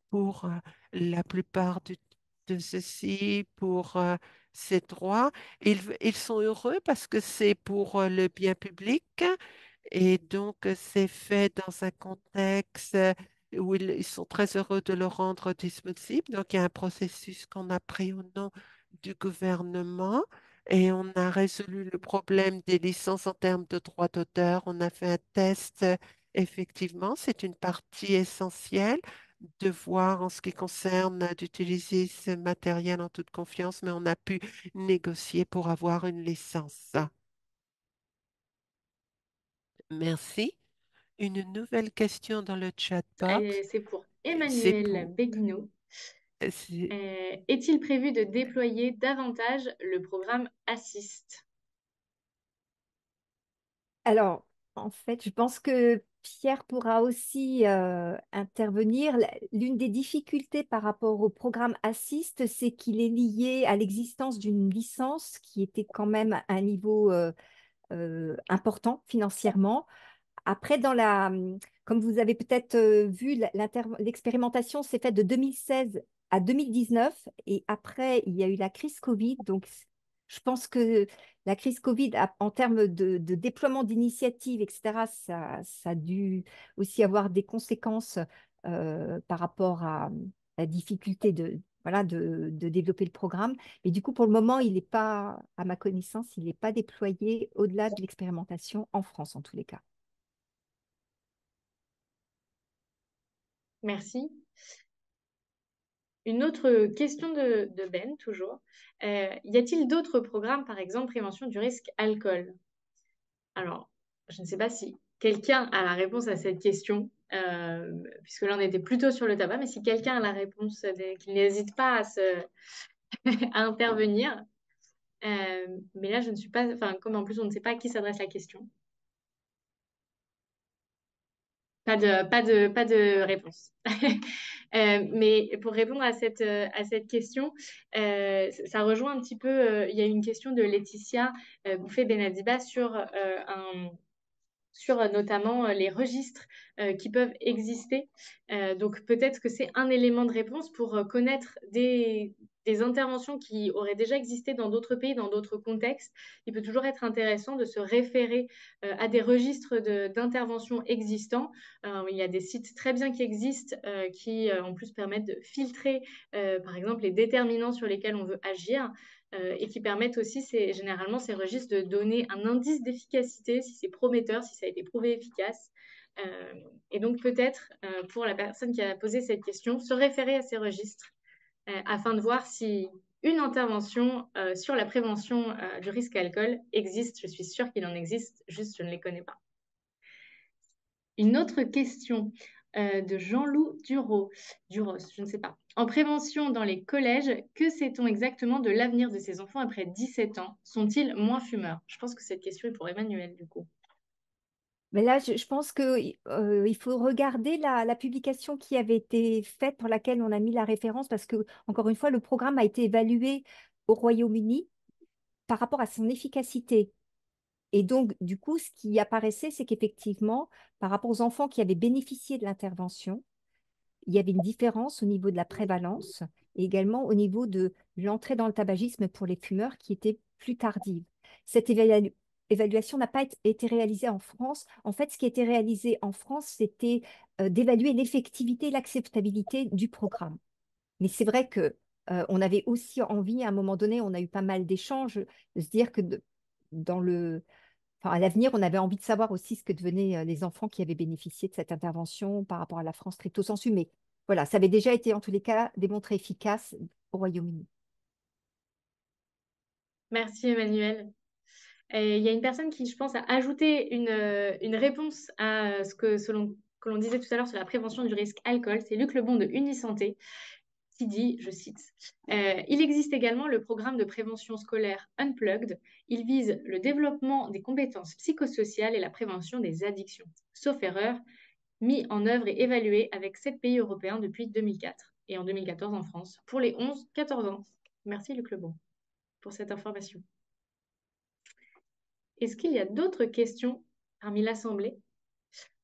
[SPEAKER 5] pour la plupart de ceux-ci, pour ces droits. Ils sont heureux parce que c'est pour le bien public et donc c'est fait dans un contexte où ils sont très heureux de le rendre disponible. Donc il y a un processus qu'on a pris au nom du gouvernement. Et on a résolu le problème des licences en termes de droits d'auteur. On a fait un test. Effectivement, c'est une partie essentielle de voir en ce qui concerne d'utiliser ce matériel en toute confiance, mais on a pu négocier pour avoir une licence. Merci. Une nouvelle question dans le chat box.
[SPEAKER 2] C'est pour
[SPEAKER 5] C'est
[SPEAKER 2] Emmanuel
[SPEAKER 5] pour...
[SPEAKER 2] Béguineau.
[SPEAKER 5] c'est-
[SPEAKER 2] Est-il prévu de déployer davantage le programme Assist?
[SPEAKER 6] Alors, en fait, je pense que Pierre pourra aussi intervenir. L'une des difficultés par rapport au programme Assist, c'est qu'il est lié à l'existence d'une licence qui était quand même à un niveau important financièrement. Après, comme vous avez peut-être vu, l'expérimentation s'est faite de 2016 à 2019 et après, il y a eu la crise Covid. Donc, je pense que la crise Covid, en termes de déploiement d'initiatives, etc., ça a dû aussi avoir des conséquences par rapport à la difficulté voilà, de développer le programme. Mais du coup, pour le moment, il n'est pas, à ma connaissance, il n'est pas déployé au-delà de l'expérimentation en France, en tous les cas.
[SPEAKER 2] Merci. Une autre question de Ben, toujours. Y a-t-il d'autres programmes, par exemple, prévention du risque alcool? Alors, je ne sais pas si quelqu'un a la réponse à cette question, puisque là, on était plutôt sur le tabac, mais si quelqu'un a la réponse, qu'il n'hésite pas à intervenir. Mais là, je ne suis pas... Enfin, comme en plus, on ne sait pas à qui s'adresse la question. Pas de réponse. Mais pour répondre à cette question, ça rejoint un petit peu, il y a une question de Laetitia Bouffet-Benadiba sur notamment les registres qui peuvent exister. Donc peut-être que c'est un élément de réponse pour connaître des interventions qui auraient déjà existé dans d'autres pays, dans d'autres contextes. Il peut toujours être intéressant de se référer à des registres d'interventions existants. Il y a des sites très bien qui existent qui en plus permettent de filtrer par exemple les déterminants sur lesquels on veut agir et qui permettent aussi généralement ces registres de donner un indice d'efficacité, si c'est prometteur, si ça a été prouvé efficace. Et donc peut-être pour la personne qui a posé cette question, se référer à ces registres afin de voir si une intervention sur la prévention du risque alcool existe. Je suis sûre qu'il en existe, juste je ne les connais pas. Une autre question de Jean-Loup Duros, je ne sais pas. En prévention dans les collèges, que sait-on exactement de l'avenir de ces enfants après 17 ans? Sont-ils moins fumeurs? Je pense que cette question est pour Emmanuel, du coup.
[SPEAKER 6] Mais là, je pense qu'il faut regarder la publication qui avait été faite pour laquelle on a mis la référence parce que, encore une fois, le programme a été évalué au Royaume-Uni par rapport à son efficacité. Et donc, du coup, ce qui apparaissait, c'est qu'effectivement, par rapport aux enfants qui avaient bénéficié de l'intervention, il y avait une différence au niveau de la prévalence et également au niveau de l'entrée dans le tabagisme pour les fumeurs qui était plus tardive. Cette évaluation n'a pas été réalisée en France. En fait, ce qui a été réalisé en France, c'était d'évaluer l'effectivité et l'acceptabilité du programme. Mais c'est vrai que on avait aussi envie, à un moment donné, on a eu pas mal d'échanges, de se dire que dans à l'avenir, on avait envie de savoir aussi ce que devenaient les enfants qui avaient bénéficié de cette intervention par rapport à la France stricto sensu. Mais voilà, ça avait déjà été en tous les cas démontré efficace au Royaume-Uni.
[SPEAKER 2] Merci Emmanuel. Et il y a une personne qui, je pense, a ajouté une réponse à que l'on disait tout à l'heure sur la prévention du risque alcool. C'est Luc Lebon de Unisanté qui dit, je cite, il existe également le programme de prévention scolaire Unplugged. Il vise le développement des compétences psychosociales et la prévention des addictions. Sauf erreur, mis en œuvre et évalué avec 7 pays européens depuis 2004 et en 2014 en France pour les 11-14 ans. Merci Luc Lebon pour cette information. Est-ce qu'il y a d'autres questions parmi l'Assemblée?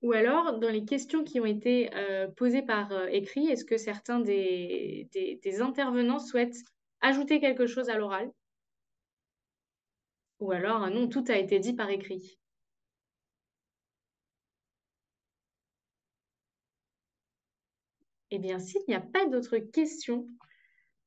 [SPEAKER 2] Ou alors, dans les questions qui ont été posées par écrit, est-ce que certains des intervenants souhaitent ajouter quelque chose à l'oral? Ou alors, non, tout a été dit par écrit. Eh bien, s'il n'y a pas d'autres questions,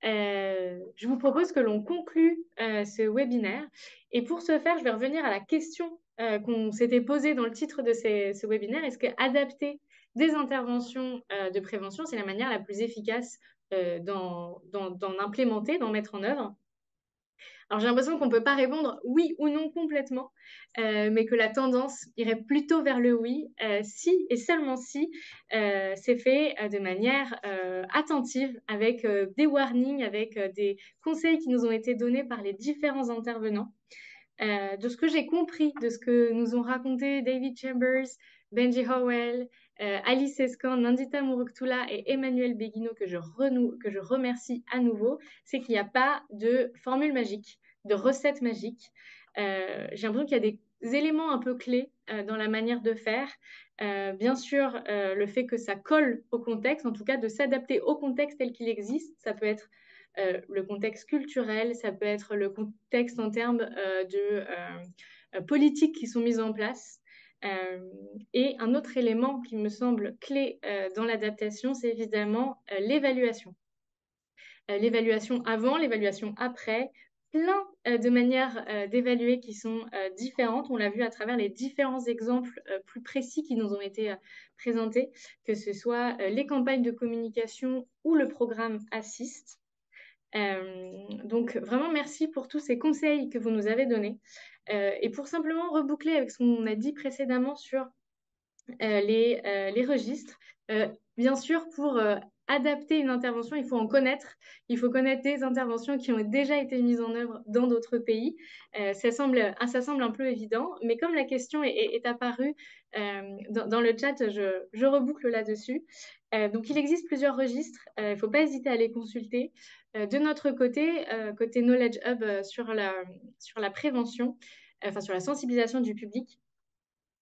[SPEAKER 2] je vous propose que l'on conclue ce webinaire. Et pour ce faire, je vais revenir à la question qu'on s'était posée dans le titre de ce webinaire. Est-ce que adapter des interventions de prévention, c'est la manière la plus efficace d'en implémenter, d'en mettre en œuvre? Alors j'ai l'impression qu'on ne peut pas répondre oui ou non complètement, mais que la tendance irait plutôt vers le oui, si et seulement si c'est fait de manière attentive, avec des warnings, avec des conseils qui nous ont été donnés par les différents intervenants. De ce que j'ai compris, de ce que nous ont raconté David Chambers, Benji Howell, Alice Escan, Nandita Muruktula et Emmanuel Beguino, que je remercie à nouveau, c'est qu'il n'y a pas de formule magique, de recette magique. J'ai l'impression qu'il y a des éléments un peu clés dans la manière de faire. Bien sûr, le fait que ça colle au contexte, en tout cas de s'adapter au contexte tel qu'il existe, ça peut être le contexte culturel, ça peut être le contexte en termes de politiques qui sont mises en place. Et un autre élément qui me semble clé dans l'adaptation, c'est évidemment l'évaluation. L'évaluation avant, l'évaluation après, plein de manières d'évaluer qui sont différentes. On l'a vu à travers les différents exemples plus précis qui nous ont été présentés, que ce soit les campagnes de communication ou le programme Assist. Donc vraiment merci pour tous ces conseils que vous nous avez donnés. Et pour simplement reboucler avec ce qu'on a dit précédemment sur les registres, bien sûr pour adapter une intervention, il faut en connaître. Il faut connaître des interventions qui ont déjà été mises en œuvre dans d'autres pays. Ça semble un peu évident, mais comme la question est apparue dans le chat, je reboucle là-dessus. Donc, il existe plusieurs registres. Il ne faut pas hésiter à les consulter. De notre côté, côté Knowledge Hub, sur la prévention, enfin sur la sensibilisation du public,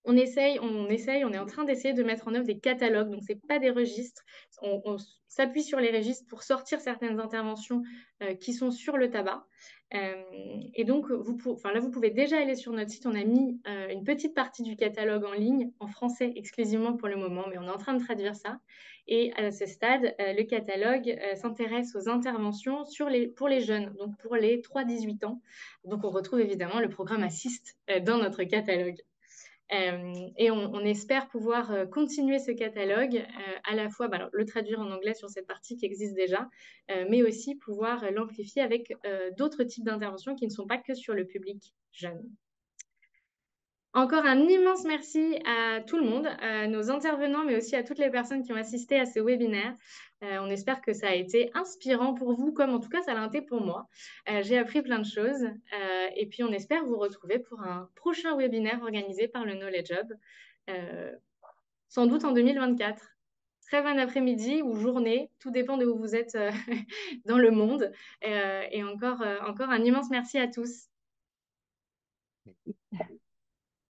[SPEAKER 2] on est en train d'essayer de mettre en œuvre des catalogues. Donc, ce n'est pas des registres. On s'appuie sur les registres pour sortir certaines interventions qui sont sur le tabac. Et donc, là, vous pouvez déjà aller sur notre site. On a mis une petite partie du catalogue en ligne, en français exclusivement pour le moment, mais on est en train de traduire ça. Et à ce stade, le catalogue s'intéresse aux interventions pour les jeunes, donc pour les 3-18 ans. Donc, on retrouve évidemment le programme Assist dans notre catalogue. Et on espère pouvoir continuer ce catalogue à la fois le traduire en anglais sur cette partie qui existe déjà, mais aussi pouvoir l'amplifier avec d'autres types d'interventions qui ne sont pas que sur le public jeune. Encore un immense merci à tout le monde, à nos intervenants, mais aussi à toutes les personnes qui ont assisté à ce webinaire. On espère que ça a été inspirant pour vous, comme en tout cas ça l'a été pour moi. J'ai appris plein de choses et puis on espère vous retrouver pour un prochain webinaire organisé par le Knowledge Hub, sans doute en 2024. Très bon après-midi ou journée, tout dépend de où vous êtes dans le monde. Et encore un immense merci à tous.